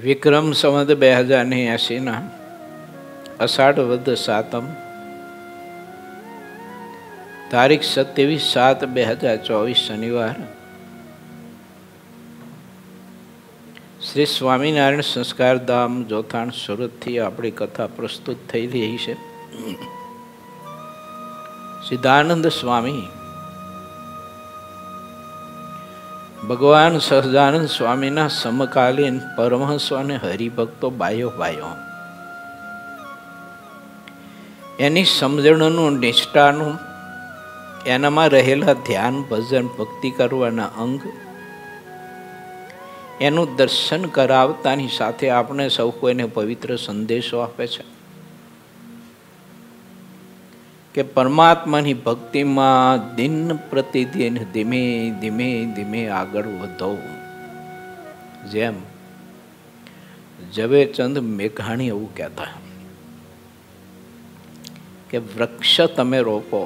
વિક્રમ સંવત 2080 અષાઢ વદ સાતમ તારીખ 27/7/2024 શનિવાર શ્રી સ્વામિનારાયણ સંસ્કાર ધામ જોથાણ સુરતથી આપણી કથા પ્રસ્તુત થઈ રહી છે. સિદ્ધાનંદ સ્વામી ભગવાન સહજાનંદ સ્વામીના સમકાલીન પરમહંસો અને હરિભક્તો બાયો એની સમજણનું નિષ્ઠાનું એનામાં રહેલા ધ્યાન ભજન ભક્તિ કરવાના અંગ એનું દર્શન કરાવતાની સાથે આપણે સૌ કોઈને પવિત્ર સંદેશો આપે છે કે પરમાત્માની ભક્તિમાં દિન પ્રતિદિન ધીમે ધીમે ધીમે આગળ વધો. જેમ ઝવેરચંદ મેઘાણી એવું કહેતા કે વૃક્ષ તમે રોપો,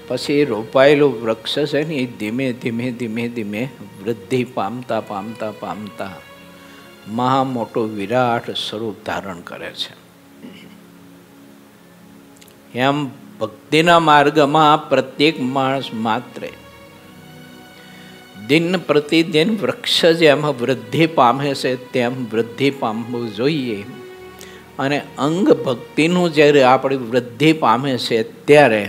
પછી રોપાયેલું વૃક્ષ છે ને એ ધીમે ધીમે ધીમે ધીમે વૃદ્ધિ પામતા પામતા પામતા મહા મોટું વિરાટ સ્વરૂપ ધારણ કરે છે. એમ ભક્તિના માર્ગમાં પ્રત્યેક માણસ માત્રે દિન પ્રતિદિન વૃક્ષ જેમ વૃદ્ધિ પામે છે તેમ વૃદ્ધિ પામવું જોઈએ. અને અંગ ભક્તિનું જ્યારે આપણી વૃદ્ધિ પામે છે ત્યારે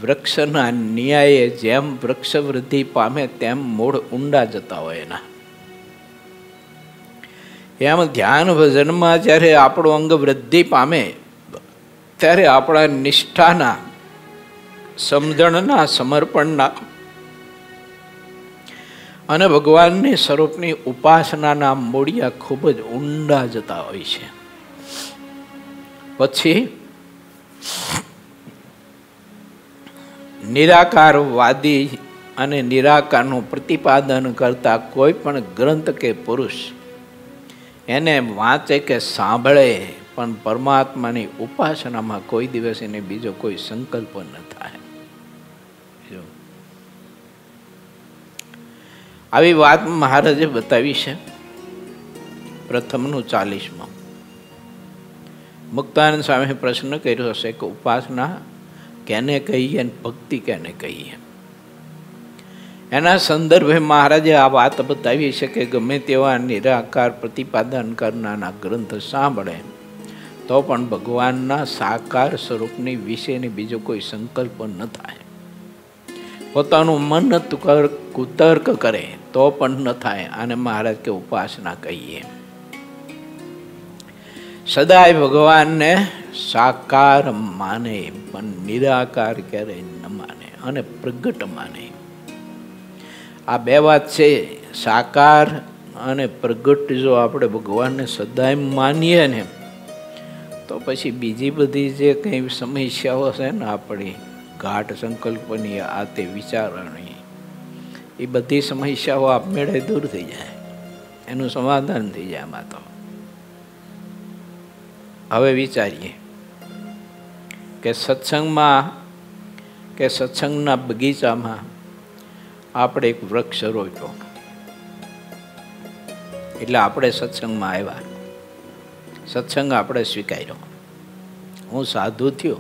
વૃક્ષના ન્યાયે જેમ વૃક્ષ વૃદ્ધિ પામે તેમ મૂળ ઊંડા જતા હોય એના. એમ ધ્યાન ભજનમાં જ્યારે આપણું અંગ વૃદ્ધિ પામે ત્યારે આપણા નિષ્ઠાના, સમજણના, સમર્પણના અને ભગવાનની સ્વરૂપની ઉપાસનાના મૂળિયા ખૂબ જ ઊંડા જતા હોય છે. પછી નિરાકારવાદી અને નિરાકારનું પ્રતિપાદન કરતા કોઈ પણ ગ્રંથ કે પુરુષ એને વાંચે કે સાંભળે પણ પરમાત્માની ઉપાસનામાં કોઈ દિવસ એને બીજો કોઈ સંકલ્પ ન થાય. આવી વાત મહારાજે બતાવી છે. પ્રથમનું 40માં મુક્તાનંદ સ્વામીએ પ્રશ્ન કર્યો હશે કે ઉપાસના કેને કહીએ અને ભક્તિ કેને કહીએ. એના સંદર્ભે મહારાજે આ વાત બતાવી છે કે ગમે તેવા નિરાકાર પ્રતિપાદન કરનારના ગ્રંથ સાંભળે તો પણ ભગવાનના સાકાર સ્વરૂપની વિશેની બીજો કોઈ સંકલ્પ ન થાય. પોતાનું મન કુતર્ક કરે તો પણ ન થાય. આને મહારાજ કે ઉપાસના કહીએ. સદાય ભગવાનને સાકાર માને પણ નિરાકાર ક્યારેય ન માને અને પ્રગટ માને. આ બે વાત છે. સાકાર અને પ્રગટ જો આપણે ભગવાનને સદાય માનીએ ને તો પછી બીજી બધી જે કંઈ સમસ્યાઓ છે ને આપણી ઘાટ સંકલ્પની, આ તે વિચારણી, એ બધી સમસ્યાઓ આપમેળે દૂર થઈ જાય, એનું સમાધાન થઈ જાય. આમાં તો હવે વિચારીએ કે સત્સંગમાં કે સત્સંગના બગીચામાં આપણે એક વૃક્ષ રોપ્યો એટલે આપણે સત્સંગમાં આવ્યા, સત્સંગ આપણે સ્વીકાર્યો. હું સાધુ થયો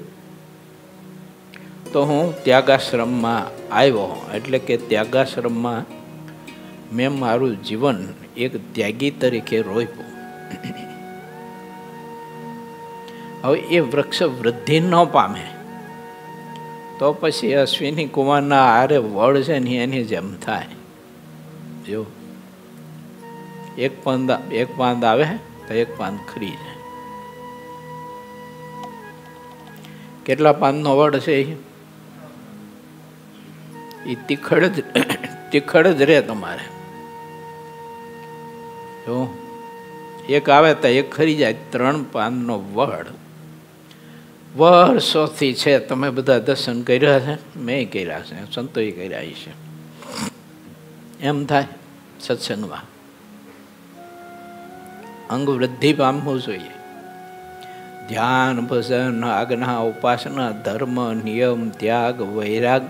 તો હું ત્યાગાશ્રમમાં આવ્યો એટલે કે ત્યાગાશ્રમમાં મેં મારું જીવન એક ત્યાગી તરીકે રોપ્યું. હવે એ વૃક્ષ વૃદ્ધિ ન પામે તો પછી અશ્વિની કુમારના આરે વડ છે ને એની જેમ થાય. જો એક પાંદ આવે તો એક પાંદ ખરી જાય. કેટલા પાંદનો વડ છે એ તીખડ જ રહે તમારે. જો એક આવે તો એક ખરી જાય. 3 પાંદનો વડ વર્ષોથી છે. તમે બધા દર્શન કર્યા છે, મેં કર્યા છે, સંતોએ કર્યા છે. એમ થાય સત્સંગમાં અંગ વૃદ્ધિ પામવું જોઈએ. ધ્યાન, ભજન, આજ્ઞા, ઉપાસના, ધર્મ, નિયમ, ત્યાગ, વૈરાગ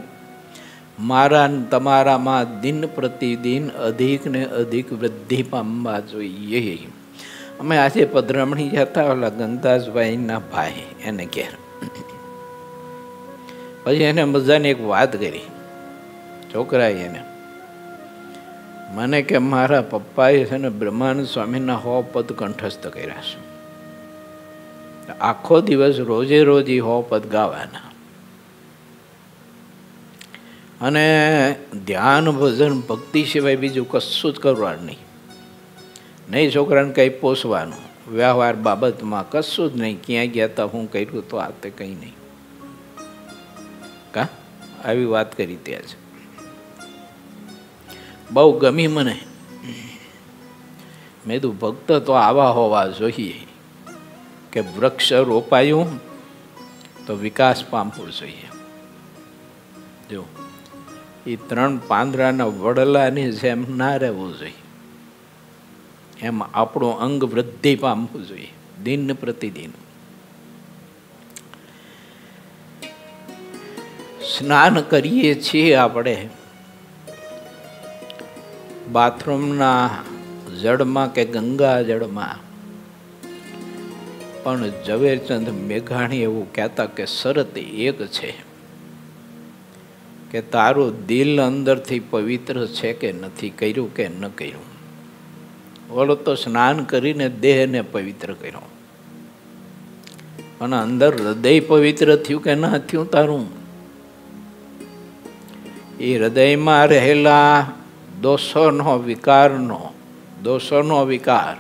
મારા ને તમારામાં દિન પ્રતિદિન અધિક ને અધિક વૃદ્ધિ પામવા જોઈએ. અમે આજે પધરામણી જતા ઓલા ગંગાસભાઈના ભાઈ એને ઘેર, પછી એને મજાની એક વાત કરી છોકરાએ એને, મને કે મારા પપ્પાએ છે ને બ્રહ્માનંદ સ્વામીના 100 પદ કંઠસ્થ કર્યા છે, આખો દિવસ રોજે રોજ 100 પદ ગાવાના, અને ધ્યાન ભજન ભક્તિ સિવાય બીજું કશું જ કરવાનું નહીં. નહીં છોકરાને કંઈ પોષવાનું, વ્યવહાર બાબતમાં કશું જ નહીં, ક્યાં ગયા હતા, હું કર્યું તો આ તે કંઈ નહીં. કા આવી વાત કરી ત્યાં છે, બહુ ગમી મને. મેં તો ભક્ત તો આવા હોવા જોઈએ કે વૃક્ષ રોપાયું તો વિકાસ પામવું જોઈએ. જો એ 3 પાંદડાના વડલાની જેમ ના રહેવું જોઈએ, એમ આપણું અંગ વૃદ્ધિ પામવું જોઈએ દિન પ્રતિદિન. સ્નાન કરીએ છીએ આપણે બાથરૂમના જળમાં કે ગંગા જળમાં, પણ ઝવેરચંદ મેઘાણી એવું કહેતા કે શરત એક છે કે તારું દિલ અંદરથી પવિત્ર છે કે નથી કર્યું કે ન કર્યું. ઓલો તો સ્નાન કરીને દેહને પવિત્ર કર્યો, પણ અંદર હૃદય પવિત્ર થયું કે ના થયું તારું? એ હૃદયમાં રહેલા દોષોનો વિકાર,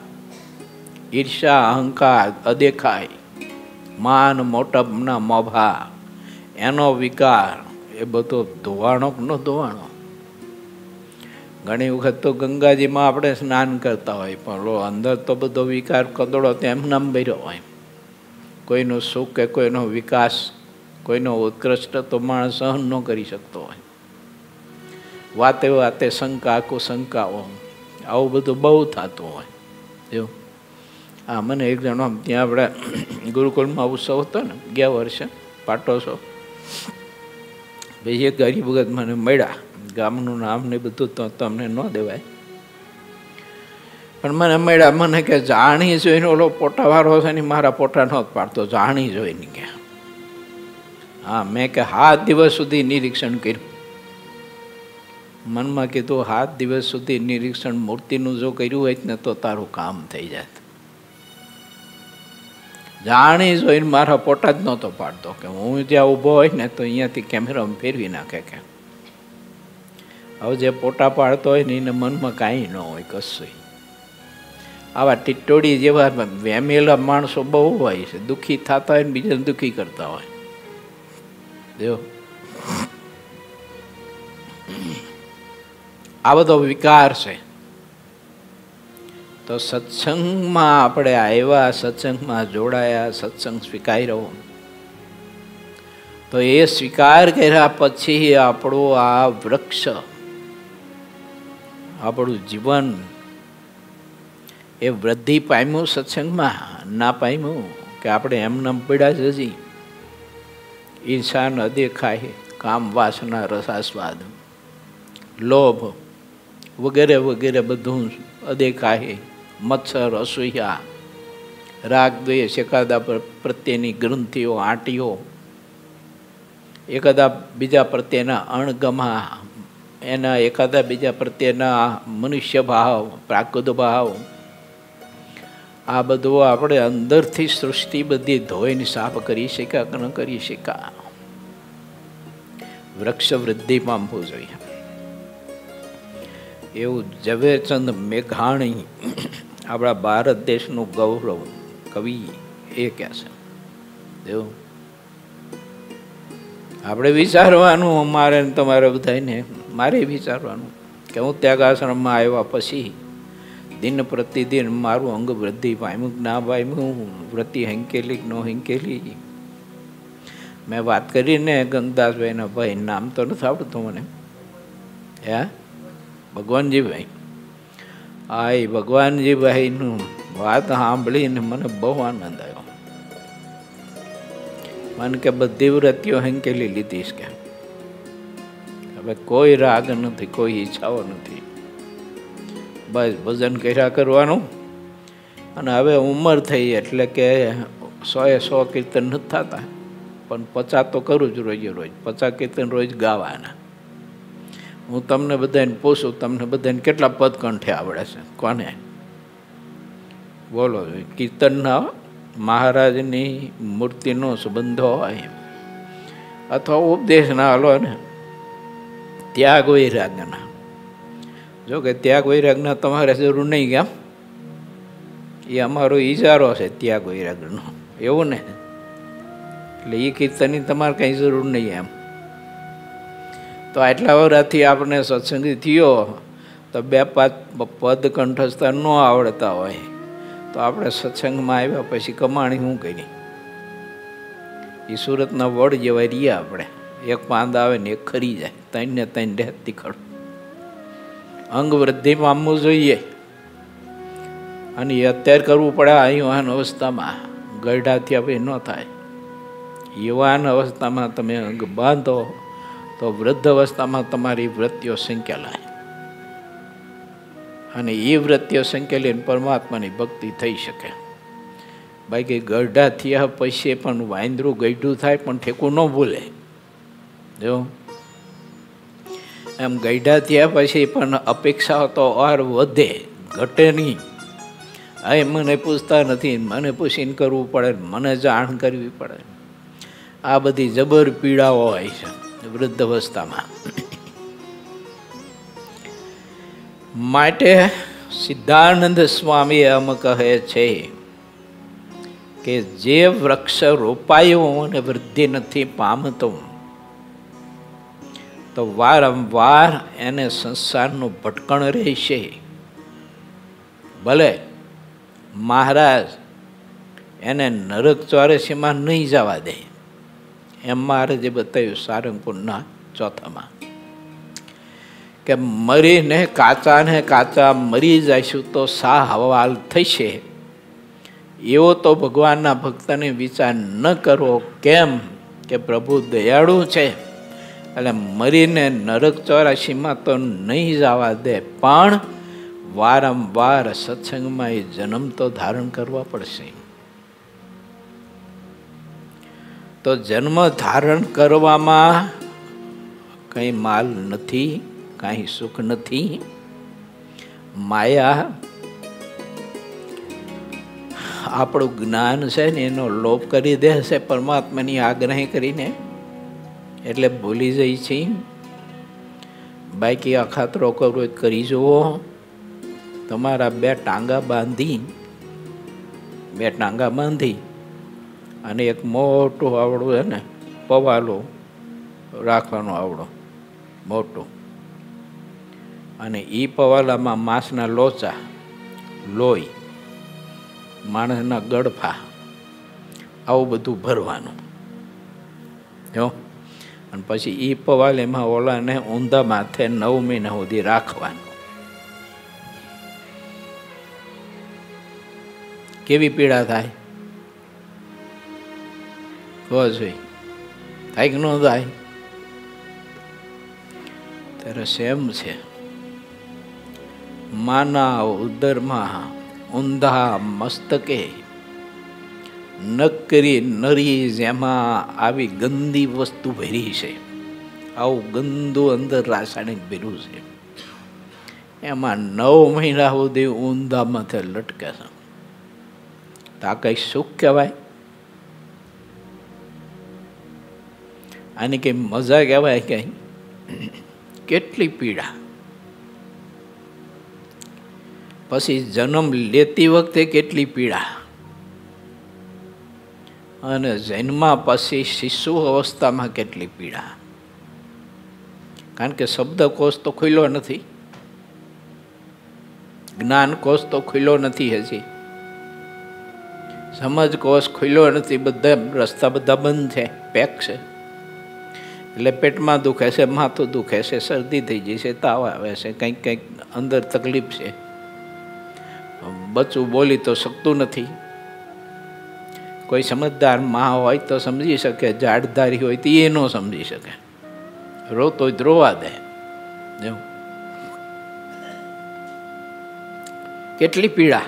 ઈર્ષા, અહંકાર, અદેખાઈ, માન મોટપના મોભા, એનો વિકાર, એ બધો ધોવાણો ન ધોવાણો. ઘણી વખત તો ગંગાજીમાં આપણે સ્નાન કરતા હોય, પણ અંદર તો બધો વિકાર કદડો તેમ નામ ભર્યો હોય. કોઈનું સુખ કે કોઈનો વિકાસ, કોઈનો ઉત્કૃષ્ટ તો માણસ સહન ન કરી શકતો હોય. વાતે વાતે શંકા કુશંકાઓ, આવું બધું બહુ થતું હોય. જો હા, મને એક જણો ત્યાં આપણે ગુરુકુળમાં ઉત્સવ હતો ને ગયા વર્ષે પાટોત્સવ, ભાઈ એક ગરીબ ભગત મને મળ્યા, ગામનું નામ ને બધું તો તમને ન દેવાય, પણ મને મળ્યા. મને કે જાણી જોઈને ઓલો પોટાવાળો છે ને મારા પોટા ન પાડતો, જાણી જોઈને કે હા. મેં કે 7 દિવસ સુધી નિરીક્ષણ કર્યું. મનમાં કીધું 7 દિવસ સુધી નિરીક્ષણ મૂર્તિનું જો કર્યું હોય ને તો તારું કામ થઈ જાય. જાણી જોઈને મારા પોટા જ નહોતો પાડતો, કે હું જ્યાં ઊભો હોય ને તો અહીંયાથી કેમેરામાં ફેરવી નાખે. કે હવે જે પોટા પાડતો હોય ને એને મનમાં કાંઈ ન હોય કશું. આવા ટીટોડી જેવા વેમેલા માણસો બહુ હોય છે, દુઃખી થતા હોય ને બીજાને દુઃખી કરતા હોય. જો આ બધો વિકાર છે. તો સત્સંગમાં આપણે આવ્યા, સત્સંગમાં જોડાયા, સત્સંગ સ્વીકાર્યો, તો એ સ્વીકાર કર્યા પછી આપણું આ વૃક્ષ, આપણું જીવન એ વૃદ્ધિ પામ્યું સત્સંગમાં? ના પામ્યું કે આપણે એમને પડ્યા જ હજી ઈર્ષા ન દેખાય, કામ વાસના રસાસ્વાદ, લોભ વગેરે વગેરે બધું અદેખાય, મત્સર, અસૂયા, રાગ, દ્વેષ, એકાદા પ્રત્યેની ગ્રંથિઓ, આંટીઓ, એકાદા બીજા પ્રત્યેના અણગમા, એના એકાદા બીજા પ્રત્યેના મનુષ્ય ભાવ, પ્રાકૃત ભાવ, આ બધું આપણે અંદરથી સૃષ્ટિ બધી ધોઈને સાફ કરી શક્યા કે ન કરી શક્યા? વૃક્ષ વૃદ્ધિ પામવું જોઈએ. એવું ઝવેરચંદ મેઘાણી, આપણા ભારત દેશનું ગૌરવ કવિ, એ કહે છે. એવું આપણે વિચારવાનું, અમારે તમારે બધાને મારે વિચારવાનું કે હું ત્યાગાશ્રમમાં આવ્યા પછી દિન પ્રતિદિન મારું અંગ વૃદ્ધિ પામ્યું કે ના પામ્યું, વૃત્તિ હંકેલી ન હંકેલી. મેં વાત કરીને ગંગદાસભાઈના ભાઈ, નામ તો નથી આવડતું મને, હે ભગવાનજીભાઈ, હા એ ભગવાનજીભાઈનું વાત સાંભળીને મને બહુ આનંદ આવ્યો. મને કે બધી વૃત્તિઓ હંકેલી લીધીશ કે હવે કોઈ રાગ નથી, કોઈ ઈચ્છાઓ નથી, બસ ભજન કર્યા કરવાનું. અને હવે ઉંમર થઈ એટલે કે 100 કીર્તન નથી થતા, પણ 50 તો કરું જ રોજે રોજ. 50 કીર્તન રોજ ગાવાના. હું તમને બધાને પૂછું, તમને બધાને કેટલા પદ કંઠે આવડે છે? કોને બોલો? કીર્તનના મહારાજની મૂર્તિનો સંબંધ હોય અથવા ઉપદેશના હાલો ને ત્યાગ વૈરાગના. જો કે ત્યાગ વૈરાગના તમારે જરૂર નહીં, કેમ? એ અમારો ઈજારો છે ત્યાગ વૈરાગનો, એવું ને? એટલે એ કીર્તનની તમારે કંઈ જરૂર નહીં એમ. તો આટલા વર્ષથી આપણે સત્સંગી થયો તો 2-5 પદ કંઠસ્થ ન આવડતા હોય તો આપણે સત્સંગમાં આવ્યા પછી કમાણી શું કરી? એ સુરતના વડ જેવા રહ્યા આપણે. એક પાંદ આવે ને એક ખરી જાય, 3 ને 3 રહેતી ખડ. અંગ વૃદ્ધિ પામવું જોઈએ. અને એ અત્યારે કરવું પડે આ યુવાન અવસ્થામાં. ગરડાથી હવે ન થાય. યુવાન અવસ્થામાં તમે અંગ બાંધો તો વૃદ્ધ અવસ્થામાં તમારી વૃત્તિઓ સંકેલાય. અને એ વૃત્તિઓ સંકેલીને પરમાત્માની ભક્તિ થઈ શકે. બાકી ગરડા થયા પછી પણ વાંદરું ગઈઢું થાય પણ ઠેકું ન ભૂલે. જો એમ ગઈઢા થયા પછી પણ અપેક્ષાઓ તો ઓર વધે, ઘટે નહીં. હવે મને પૂછતા નથી, મને પૂછીને કરવું પડે, મને જાણ કરવી પડે. આ બધી જબર પીડાઓ હોય છે વૃદ્ધ અવસ્થામાં. માટે સિદ્ધાનંદ સ્વામી એમ કહે છે કે જે વૃક્ષ રોપાયું અને વૃદ્ધિ નથી પામતું તો વારંવાર એને સંસારનું ભટકણ રહેશે. ભલે મહારાજ એને નરક 84માં નહીં જવા દે, એમ મહારાજે બતાવ્યું સારંગપુરના 4થામાં કે મરીને કાચા મરી જઈશું તો સા હવાલ થશે. એવો તો ભગવાનના ભક્તને વિચાર ન કરવો. કેમ કે પ્રભુ દયાળુ છે એટલે મરીને નરક 84માં તો નહીં જવા દે, પણ વારંવાર સત્સંગમાં એ જન્મ તો ધારણ કરવા પડશે. તો જન્મ ધારણ કરવામાં કંઈ માલ નથી, કાંઈ સુખ નથી. માયા આપણું જ્ઞાન છે ને એનો લોપ કરી દે છે પરમાત્માની આગ્રહ કરીને, એટલે ભૂલી જાય છે. બાકી અખાતરો કરવો કરી જુઓ. તમારા 2 ટાંગા બાંધી અને એક મોટું આવડું છે ને પવાલું રાખવાનું, આવડો મોટું, અને એ પવાલામાં માંસના લોચા, લોહી, માણસના ગળફા, આવું બધું ભરવાનું. જો અને પછી એ પવાલીમાં ઓલાને ઊંધા માથે 9 મહિના સુધી રાખવાનું. કેવી પીડા થાય? કહો જોઈ, થાય કે ન થાય? ત્યારે સેમ છે. માના ઉદરમાં ઊંધા મસ્તકે નકરી નરી જેમાં આવી ગંદી વસ્તુ ભરી છે, આવું ગંદુ અંદર રાસાયણિક ભર્યું છે. એમાં 9 મહિના સુધી ઊંધા માથે લટકે છે. તો આ કઈ સુખ કહેવાય? આની કઈ મજા કહેવાય? કઈ કેટલી પીડા. પછી જન્મ લેતી વખતે કેટલી પીડા, અને જન્મા પછી શિશુ અવસ્થામાં કેટલી પીડા. કારણ કે શબ્દકોશ તો ખુલ્લો નથી, જ્ઞાનકોશ તો ખુલ્લો નથી, હજી સમજકોશ ખુલ્લો નથી. બધા રસ્તા બધા બંધ છે, પેક છે. એટલે પેટમાં દુખે છે, માથું દુખે છે, શરદી થઈ જાય છે, તાવ આવે છે, કંઈક અંદર તકલીફ છે. બચ્ચું બોલી તો શકતું નથી. કોઈ સમજદાર માં હોય તો સમજી શકે, જાડધારી હોય તો એ ન સમજી શકે. રોતો રોવા દે. કેટલી પીડા.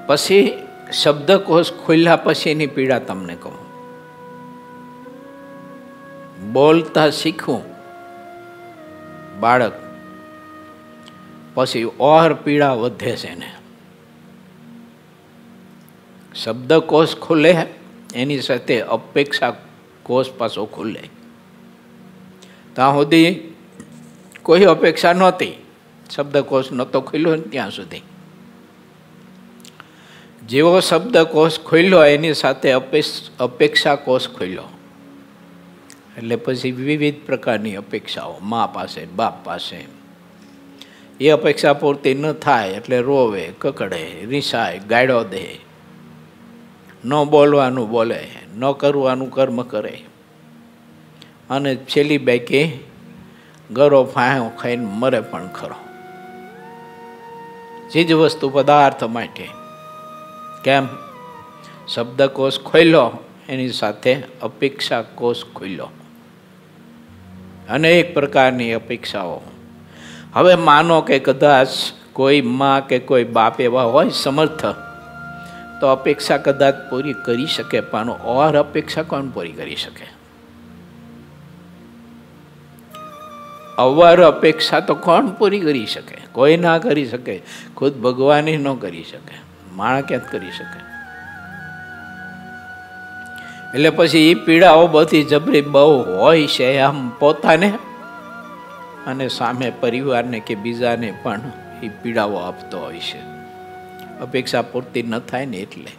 પછી શબ્દકોશ ખોલ્યા પછીની પીડા તમને કહું. બોલતા શીખવું બાળક, પછી ઓર પીડા વધે છે ને. શબ્દકોશ ખુલે એની સાથે અપેક્ષા કોષ પાછો ખુલે. ત્યાં સુધી કોઈ અપેક્ષા નહોતી, શબ્દકોશ નહોતો ખુલ્યો ત્યાં સુધી. જેવો શબ્દકોશ ખુલ્યો એની સાથે અપેક્ષા કોષ ખુલ્યો. એટલે પછી વિવિધ પ્રકારની અપેક્ષાઓ મા પાસે, બાપ પાસે. એ અપેક્ષા પૂરતી ન થાય એટલે રોવે, કકડે, રીસાય, ગાળો દે, ન બોલવાનું બોલે, ન કરવાનું કર્મ કરે, અને છેલ્લી બેકી ગરો ફાંયો ખાઈને મરે પણ ખરો. ચીજ વસ્તુ પદાર્થ માટે. કેમ? શબ્દકોશ ખોલ્યો એની સાથે અપેક્ષા કોષ ખોલ્યો. અનેક પ્રકારની અપેક્ષાઓ. હવે માનો કે કદાચ કોઈ માં કે કોઈ બાપ એવા હોય સમર્થ, તો અપેક્ષા કદાચ પૂરી કરી શકે, પણ ઓર અપેક્ષા કોણ પૂરી કરી શકે? અવાર અપેક્ષા તો કોણ પૂરી કરી શકે? કોઈ ના કરી શકે. ખુદ ભગવાન ન કરી શકે, માણસ ક્યાં કરી શકે? એટલે પછી એ પીડાઓ બધી જબરી બહુ હોય છે. આમ પોતાને અને સામે પરિવારને કે બીજાને પણ એ પીડાઓ આપતો હોય છે. અપેક્ષા પૂરતી ન થાય ને એટલે.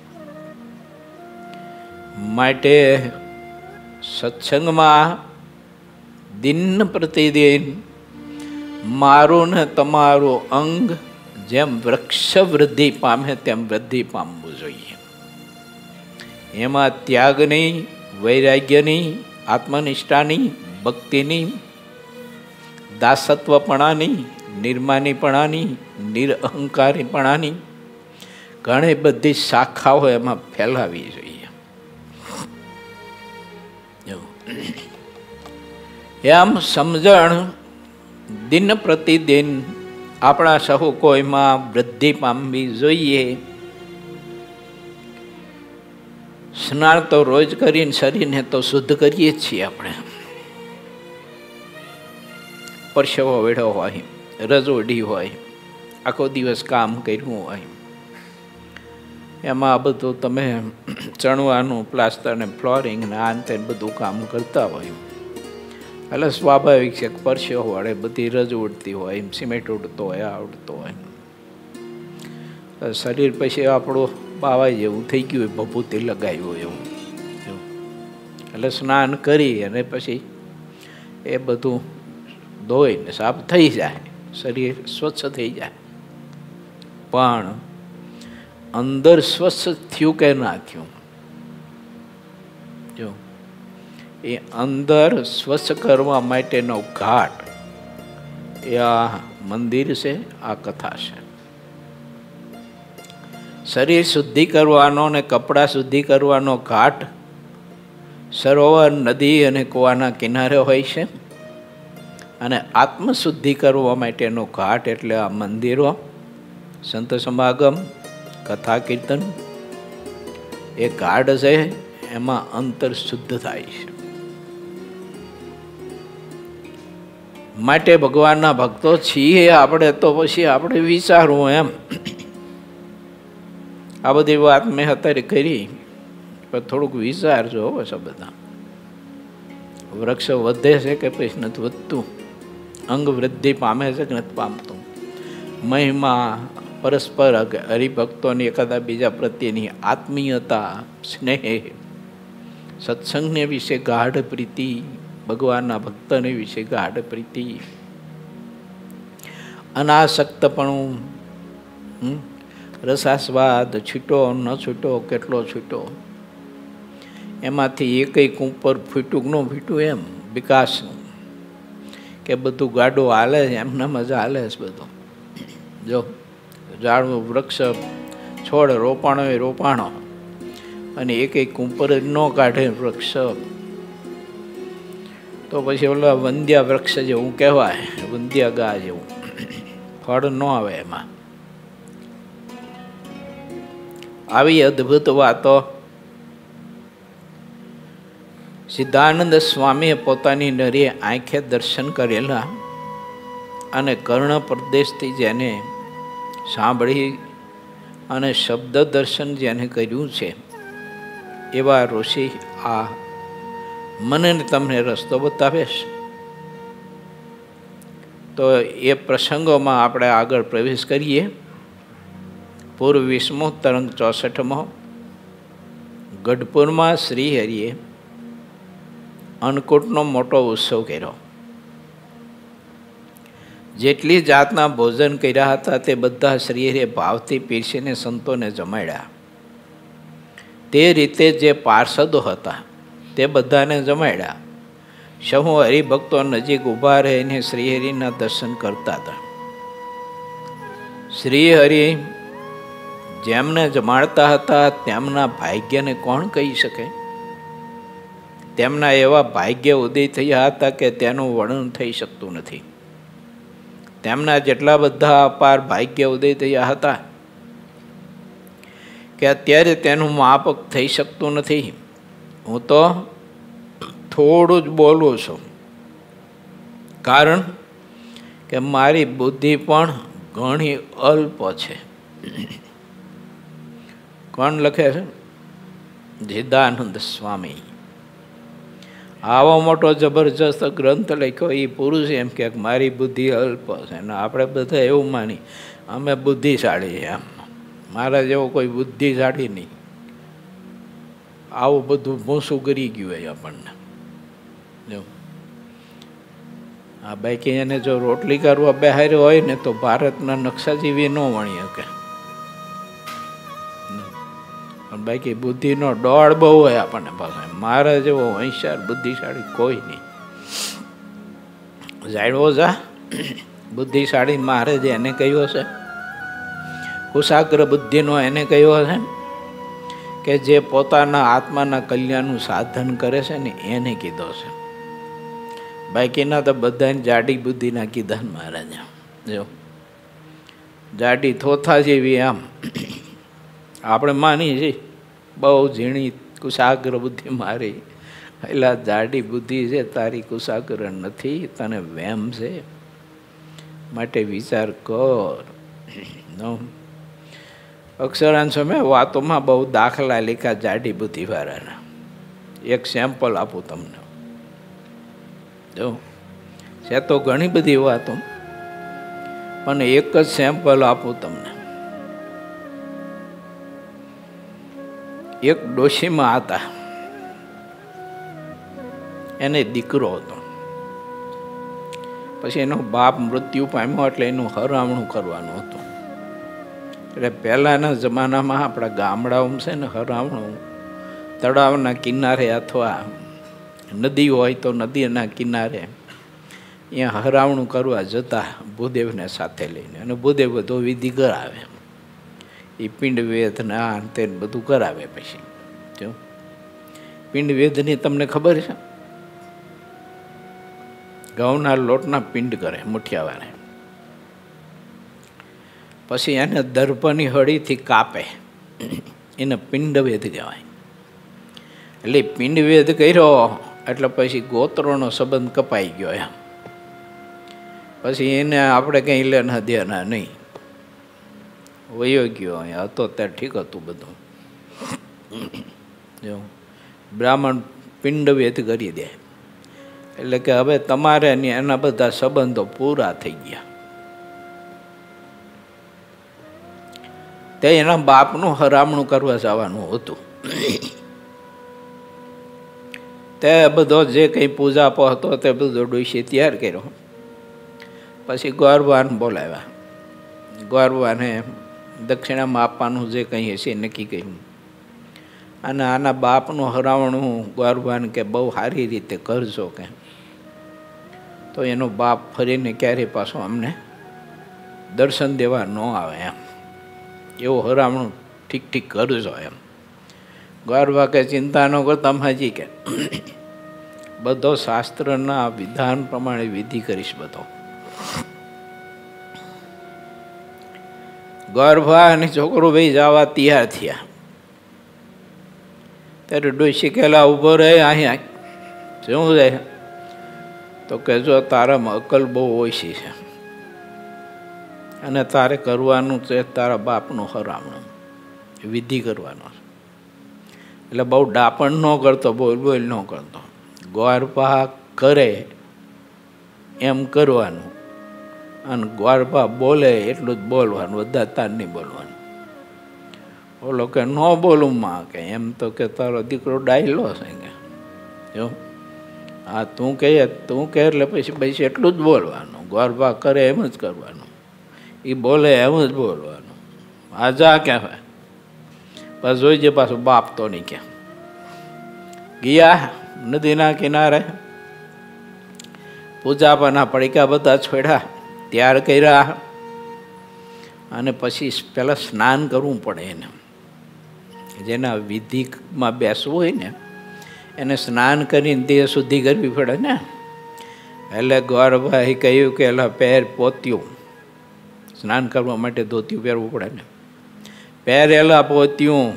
માટે સત્સંગમાં દિન પ્રતિદિન મારું ને તમારું અંગ જેમ વૃક્ષ વૃદ્ધિ પામે તેમ વૃદ્ધિ પામવું જોઈએ. એમાં ત્યાગની, વૈરાગ્યની, આત્મનિષ્ઠાની, ભક્તિની, દાસત્વપણાની, નિર્માનીપણાની, નિરઅહંકારીપણાની ઘણી બધી શાખાઓ એમાં ફેલાવી જોઈએ. એમ સમજણ દિન પ્રતિદિન આપણા સહુ કોઈમાં વૃદ્ધિ પામવી જોઈએ. સ્નાન તો રોજ કરીને શરીરને તો શુદ્ધ કરીએ જ છીએ આપણે. પરસેવો વેઢો હોય, રજોડી હોય, આખો દિવસ કામ કર્યું હોય, એમાં આ બધું તમે ચણવાનું, પ્લાસ્ટર ને ફ્લોરિંગ ને આ તે બધું કામ કરતા હોય એટલે સ્વાભાવિક છે કે પરસેવો વળે, બધી રજ ઉડતી હોય, સિમેન્ટ ઉડતો હોય, આ ઉડતો હોય. શરીર પછી આપણું બાવા જેવું થઈ ગયું હોય, ભભૂતિ લગાવ્યું એવું. એટલે સ્નાન કરી અને પછી એ બધું ધોઈને સાફ થઈ જાય, શરીર સ્વચ્છ થઈ જાય. પણ અંદર સ્વચ્છ થયું કે ના થયું? જો એ અંદર સ્વચ્છ કરવા માટેનો ઘાટ એ આ મંદિર છે, આ કથા છે. શરીર શુદ્ધિ કરવાનો ને કપડાં શુદ્ધિ કરવાનો ઘાટ સરોવર, નદી અને કૂવાના કિનારે હોય છે. અને આત્મશુદ્ધિ કરવા માટેનો ઘાટ એટલે આ મંદિરો, સંત સમાગમ, કથા કીર્તન એ ઘાટ છે. એમાં અંતર શુદ્ધ થાય છે. માટે ભગવાનના ભક્તો છીએ આપણે, તો પછી આપણે વિચારવું એમ. આ બધી વાત મેં અત્યારે કરી, પણ થોડુંક વિચારજો બસ. બધા વૃક્ષ વધે છે કે પછી નથી વધતું? અંગ વૃદ્ધિ પામે છે કે નથી પામતું? મહિમા, પરસ્પર હરિભક્તોની એકાદા બીજા પ્રત્યેની આત્મીયતા, સ્નેહ, સત્સંગને વિશે ગાઢ પ્રીતિ, ભગવાનના ભક્તને વિશે ગાઢ પ્રીતિ, અનાસક્તપણું, રસાસ્વાદ, છૂટો ન છૂટો, કેટલો છૂટો, એમાંથી એકઈ ઉપર ફૂટું ન ફૂટું એમ વિકાસનું, કે બધું ગાડું હાલે છે એમના મજા હાલે છે બધું. જો ઝાડવું, વૃક્ષ, છોડ રોપાણો એ રોપાણો, અને એક ઉપર જ ન કાઢે વૃક્ષ. તો પછી ઓલા વંદ્યા વૃક્ષ જેવું કહેવાય, વંદ્યા ગા જેવું, ફળ ન આવે એમાં. આવી અદ્ભુત વાતો સિદ્ધાનંદ સ્વામીએ પોતાની નરી આંખે દર્શન કરેલા અને કર્ણ પ્રદેશથી જેને સાંભળી અને શબ્દ દર્શન જેને કર્યું છે એવા ઋષિ આ મને તમને રસ્તો બતાવે છે. તો એ પ્રસંગોમાં આપણે આગળ પ્રવેશ કરીએ. પૂર્વ 20મો તરંગ 64મો. ગઢપુરમાં શ્રીહરિએ અન્નકૂટનો મોટો ઉત્સવ કર્યો. જેટલી જાતના ભોજન કર્યા હતા તે બધા શ્રીહરિએ ભાવથી પીરસીને સંતોને જમાડ્યા. તે રીતે જે પાર્ષદો હતા તે બધાને જમાડ્યા. સહુ હરિભક્તો નજીક ઊભા રહીને શ્રીહરિના દર્શન કરતા હતા. શ્રીહરિ જેમને જમાડતા હતા તેમના ભાગ્યને કોણ કહી શકે? તેમના એવા ભાગ્ય ઉદય થયા હતા કે તેનું વર્ણન થઈ શકતું નથી. તેમના જેટલા બધા અપાર ભાગ્ય ઉદય થયા હતા કે અત્યારે તેનું માપક થઈ શકતું નથી. હું તો થોડું જ બોલું છું, કારણ કે મારી બુદ્ધિ પણ ઘણી અલ્પ છે. કોણ લખે છે? સિદ્ધાનંદ સ્વામી. આવો મોટો જબરજસ્ત ગ્રંથ લખ્યો એ પુરુષ એમ કે મારી બુદ્ધિ અલ્પ છે, ને આપણે બધા એવું માની અમે બુદ્ધિશાળી એમ. મારા જેવો કોઈ બુદ્ધિશાળી નહીં. આવું બધું ભૂસું કરી ગયું હોય આપણને. આ બાકી એને જો રોટલી કરવા બેહાર્યો હોય ને તો ભારતના નકશા જેવી ન વણી શકે. બાકી બુદ્ધિનો દોડ બહુ હોય આપણને પાસે. મારા જેવો હોશિયાર બુદ્ધિશાળી કોઈ નહીં. જાણવો જા બુદ્ધિશાળી મારે જે એને કહ્યો છે, કુશાગ્ર બુદ્ધિનો એને કહ્યો છે કે જે પોતાના આત્માના કલ્યાણનું સાધન કરે છે ને એને કીધો છે. બાકીના તો બધાને જાડી બુદ્ધિના કીધા ને મહારાજા. જો જાડી થોથા જેવી આમ આપણે માની છીએ બહુ ઝીણી કુશાગ્ર બુદ્ધિ મારી. એટલે જાડી બુદ્ધિ છે તારી, કુશાગ્ર નથી, તને વેમ છે, માટે વિચાર કર. અક્ષરાંશ મેં વાતોમાં બહુ દાખલા લીધા જાડી બુદ્ધિવાળાના. એક સેમ્પલ આપું તમને. જો છે તો ઘણી બધી વાતો, પણ એક જ સેમ્પલ આપું તમને. એક ડોશીમાં હતા, એને દીકરો હતો. પછી એનો બાપ મૃત્યુ પામ્યો એટલે એનું હરામણું કરવાનું હતું. એટલે પહેલાંના જમાનામાં આપણા ગામડાઓમાં છે ને હરામણું તળાવના કિનારે અથવા નદી હોય તો નદીના કિનારે અહીંયા હરામણું કરવા જતા ભૂદેવને સાથે લઈને. અને ભૂદેવ બધો વિધિ કરાવે, એ પિંડ વેદ ને આ તે બધું કરાવે. પછી જો પિંડ વેદની તમને ખબર છે? ઘઉંના લોટના પિંડ કરે મુઠિયાવાળા. પછી એને દર્ભની હળીથી કાપે, એને પિંડવેદ કહેવાય. એટલે પિંડવેદ કર્યો એટલે પછી ગોત્રોનો સંબંધ કપાઈ ગયો એમ. પછી એને આપણે કંઈ લેના દેના નહીં, વયો ગયો. અહીંયા હતો ત્યારે ઠીક હતું બધું. જો બ્રાહ્મણ પિંડવેદ કરી દે એટલે કે હવે તમારે એના બધા સંબંધો પૂરા થઈ ગયા. તે એના બાપનું હરામણું કરવા જવાનું હતું. તે બધો જે કંઈ પૂજાપો હતો તે બધો ડોશી તૈયાર કર્યો. પછી ગોરવાન બોલાવ્યા. ગોરવાને દક્ષિણામાં આપવાનું જે કંઈ હશે નક્કી કર્યું. અને આના બાપનું હરાવણું ગોરવાન કે બહુ સારી રીતે કરજો કે. તો એનો બાપ ફરીને ક્યારેય પાછો અમને દર્શન દેવા ન આવે એમ, એવું હરામણું ઠીક ઠીક કરજો એમ. ગોરવા કે ચિંતા ન કરતા હાજી કે બધો શાસ્ત્રના વિધાન પ્રમાણે વિધિ કરીશ બધો. ગોરભા અને છોકરો ભાઈ જવા તૈયાર થયા ત્યારે ડોશી કેલા ઉભો રહે. અહીંયા શું રહે તો કે જો તારામાં અકલ બહુ ઓછી છે અને તારે કરવાનું છે તારા બાપનું હરામણું, વિધિ કરવાનો. એટલે બહુ ડાપણ ન કરતો, બોલ બોલ ન કરતો. ગોરભા કરે એમ કરવાનું અને ગોરભા બોલે એટલું જ બોલવાનું, બધા તાર નહીં બોલવાનું. ઓલો કે ન બોલું માં કે એમ તો કે તારો દીકરો ડાયલો છે કે જો હા તું કે એટલે પછી એટલું જ બોલવાનું. ગોરભા કરે એમ જ કરવાનું, એ બોલે એમ જ બોલવાનું. આ જા કહેવાય બસ જોઈજે પાછું બાપ તો નહીં કે. ગયા નદીના કિનારે પૂજાપાના પડીકા બધા છોડ્યા, તૈયાર કર્યા અને પછી પહેલાં સ્નાન કરવું પડે એને. જેના વિધિમાં બેસવું હોય ને એને સ્નાન કરીને દેહ શુદ્ધિ કરવી પડે ને. એટલે ગોરભાઈ કહ્યું કે એલા પહેર પોત્યું, સ્નાન કરવા માટે ધોતિયું પહેરવું પડે ને. પહેરેલા પોત્યું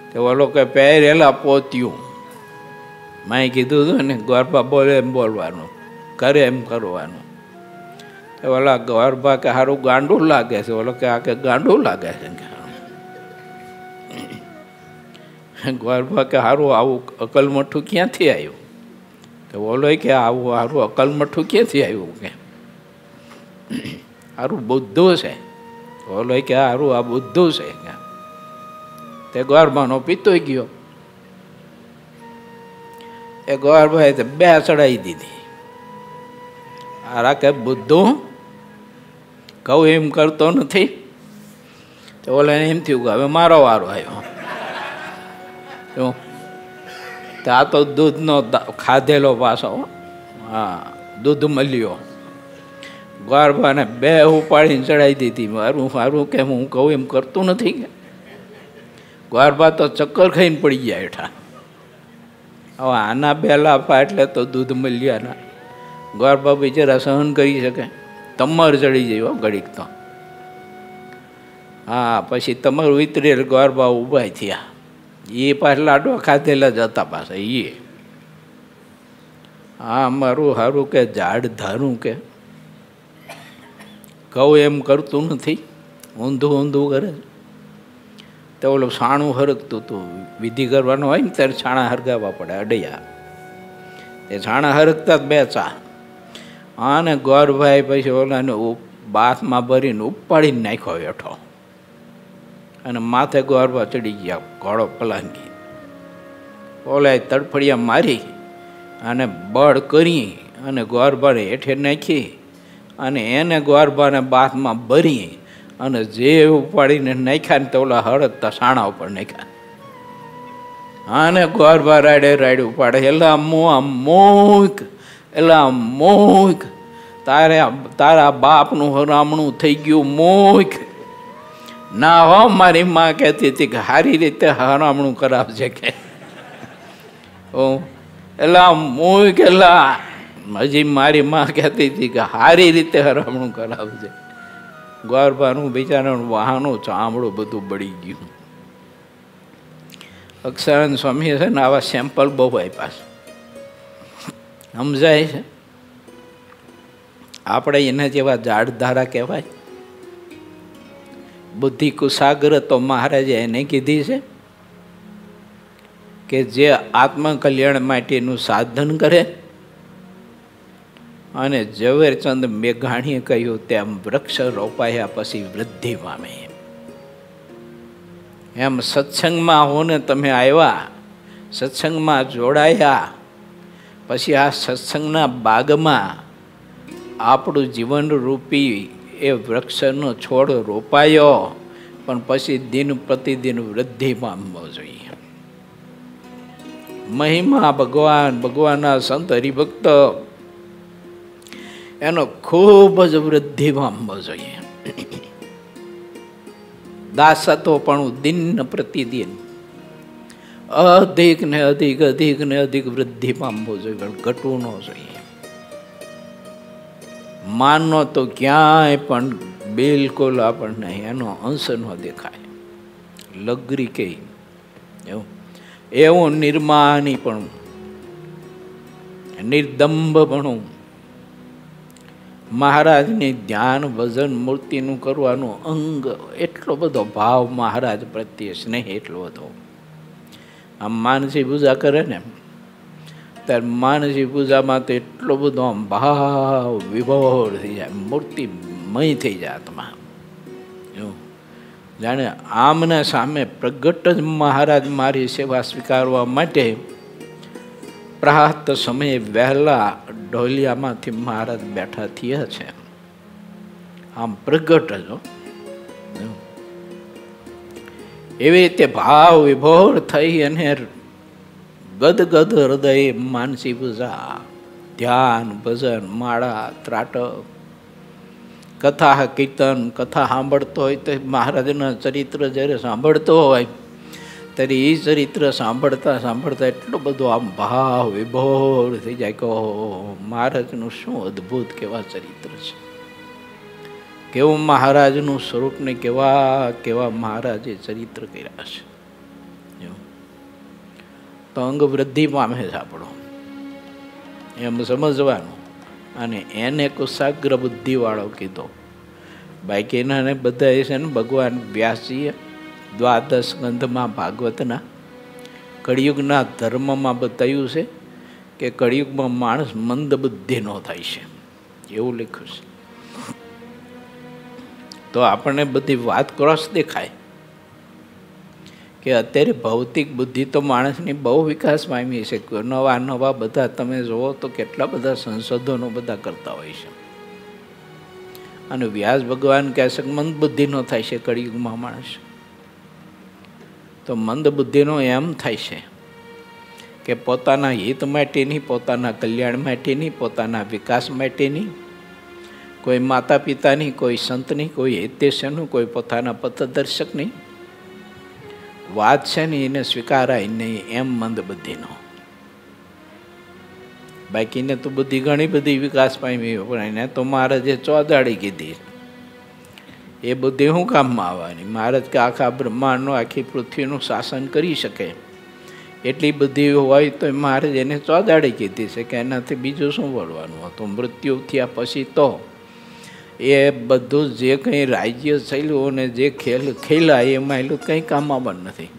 તો ઓલો કે પહેરેલા પોત્યું. મેં કીધું હતું ને ગોરભા બોલે એમ બોલવાનું, કરે એમ કરવાનું. તો ઓલા ગોરભા કે સારું ગાંડું લાગે છે. ઓલો કે આ કે ગાંડું લાગે છે. ગોરભા કે સારું આવું અકલમઠું ક્યાંથી આવ્યું? તો ઓલો કે આવું સારું અકલમઠું ક્યાંથી આવ્યું કે સારું બુદ્ધું છે. ઓલો કે સારું આ બુદ્ધું છે કે. તે ગોરભાનો પીતોય ગયો. એ ગોરભાઈ તો બે ચડાવી દીધી. આ કે બુદ્ધું કહું એમ કરતો નથી. તો ઓલા એમ થયું કે હવે મારો વારો આવ્યો. તો આ તો દૂધનો ખાધેલો પાછો, હા દૂધ મળ્યો. ગોરભાને બે ઉપાડીને ચડાવી દીધી. મારું સારું કે હું કહું એમ કરતું નથી કે. ગોરભા તો ચક્કર ખાઈને પડી ગયા હેઠા. હવે આના બે લાફા એટલે તો દૂધ મળ્યાના. ગોરભા બિચારા સહન કરી શકે? તમર ચડી જાય ઘડીક તો. હા પછી તમારું વિતરેલ ગોરભા ઊભા થયા. એ પાછા લાડવા ખાધેલા જ હતા પાછા એ. હા મારું સારું કે ઝાડ ધારું કે કહું એમ કરતું નથી, ઊંધું ઊંધું કરે. તો ઓલું છાણું હરગતું હતું. વિધિ કરવાનો હોય ને ત્યારે છાણા હરગાવવા પડે અડૈયા. એ છાણા હરગતા જ બેચા. અને ગોરભાઈ પછી ઓલાને બાથમાં ભરીને ઉપાડીને નાખ્યો હેઠો. અને માથે ગોરભા ચડી ગયા ઘોડો પલાંગી. ઓલાએ તડફડિયા મારી અને બળ કરી અને ગોરભાને હેઠે નાખી અને એને ગોરભાને બાથમાં ભરી અને જે ઉપાડીને નાખ્યા ને તો ઓલા હળદતા સાણા ઉપર નાખ્યા. અને ગોરભા રાડે રાડે ઉપાડે. એલા મોક એલા મોક તારા બાપનું હરામણું થઈ ગયું મોક. ના હો મારી માં કહેતી હતી કે સારી રીતે હરામણું કરાવજે કે. એલા મોક એલા હજી મારી માં કહેતી હતી કે સારી રીતે હરામણું કરાવજે. ગોરભાનું બિચારાનું વાહનું ચામડું બધું બળી ગયું. અક્ષરાનંદ સ્વામી છે ને આવા સેમ્પલ બહુ આપ્યા છે, સમજાય છે? આપણે એના જેવા ઝાડ ધારા કહેવાય. બુદ્ધિ કુશાગ્ર તો મહારાજે એને કીધી છે કે જે આત્મકલ્યાણ માટેનું સાધન કરે. અને ઝવેરચંદ મેઘાણીએ કહ્યું તેમ વૃક્ષ રોપાયા પછી વૃદ્ધિ પામે. એમ સત્સંગમાં હો ને તમે આવ્યા, સત્સંગમાં જોડાયા, પછી આ સત્સંગના બાગમાં આપણું જીવન રૂપી એ વૃક્ષનો છોડ રોપાયો, પણ પછી દિન પ્રતિદિન વૃદ્ધિ પામવો જોઈએ. મહિમા ભગવાનના સંત હરિભક્ત એનો ખૂબ જ વૃદ્ધિ પામવો જોઈએ. દાસત્વ પણ દિન પ્રતિદિન અધિક ને અધિક, અધિક ને અધિક વૃદ્ધિ પામવું જોઈએ, પણ ઘટવું ન જોઈએ. માનનો તો ક્યાંય પણ બિલકુલ આપણને એનો અંશ ન દેખાય. લગરી કે એવું નિર્માની પણ, નિર્દંભ પણ મહારાજની ધ્યાન ભજન મૂર્તિનું કરવાનું અંગ, એટલો બધો ભાવ મહારાજ પ્રત્યે, સ્નેહ એટલો હતો. આમ માનસી પૂજા કરે ને ત્યારે માનસી પૂજામાં તો એટલો બધો આમ ભાવ વિભોર થઈ જાય, મૂર્તિમય થઈ જાય આત્મા. જાણે આમને સામે પ્રગટ જ મહારાજ મારી સેવા સ્વીકારવા માટે પ્રાત સમયે વહેલા ઢોલિયામાંથી મહારાજ બેઠા થયા છે. આમ પ્રગટ જ એવી રીતે ભાવ વિભોર થઈ અને ગદગદ હૃદય માનસી પૂજા, ધ્યાન, ભજન, માળા, ત્રાટક, કથા કીર્તન, કથા સાંભળતો હોય તો મહારાજના ચરિત્ર જ્યારે સાંભળતો હોય ત્યારે એ ચરિત્ર સાંભળતા સાંભળતા એટલો બધો આમ ભાવ વિભોર થઈ જાય કે મહારાજનું શું અદ્ભુત કેવા ચરિત્ર છે, કેવું મહારાજનું સ્વરૂપ ને કેવા કેવા મહારાજે ચરિત્ર કર્યા છે. તો અંગ વૃદ્ધિ પામે છે આપણો, એમ સમજવાનું. અને એને કુશાગ્ર બુદ્ધિવાળો કીધો. બાકીના બધા છે ને ભગવાન વ્યાસજીએ દ્વાદશ સ્કંધમાં ભાગવતના કળિયુગના ધર્મમાં બતાવ્યું છે કે કળિયુગમાં માણસ મંદ બુદ્ધિનો થાય છે, એવું લખ્યું છે. તો આપણને બધી વાત ક્રોસ દેખાય કે અત્યારે ભૌતિક બુદ્ધિ તો માણસની બહુ વિકાસ પામી છે. નવા નવા બધા તમે જુઓ તો કેટલા બધા સંશોધનો બધા કરતા હોય છે. અને વ્યાસ ભગવાન કહે છે કે મંદ બુદ્ધિનો થાય છે કળિયુગમાં માણસ. તો મંદ બુદ્ધિનો એમ થાય છે કે પોતાના હિત માટેની, પોતાના કલ્યાણ માટેની, પોતાના વિકાસ માટેની, કોઈ માતા પિતાની, કોઈ સંતની, કોઈ હિતેશનું, કોઈ પોતાના પથદર્શકની વાત છે ને એને સ્વીકારાય નહીં, એમ મંદ બુદ્ધિનો. બાકીને તો બુદ્ધિ ઘણી બધી વિકાસ પામી, પણ એને તો મહારાજે ચોદાડી કીધી. એ બુદ્ધિ શું કામમાં આવવાની? મહારાજ કે આખા બ્રહ્માંડનું, આખી પૃથ્વીનું શાસન કરી શકે એટલી બુદ્ધિ હોય તો મહારાજ એને ચોદાડી કીધી છે કે એનાથી બીજું શું વળવાનું હતું. મૃત્યુ થયા પછી તો એ બધું જે કંઈ રાજ્ય ચાલ્યું અને જે ખેલ ખેલાય એમાં એટલું કંઈ કામમાં પણ નથી.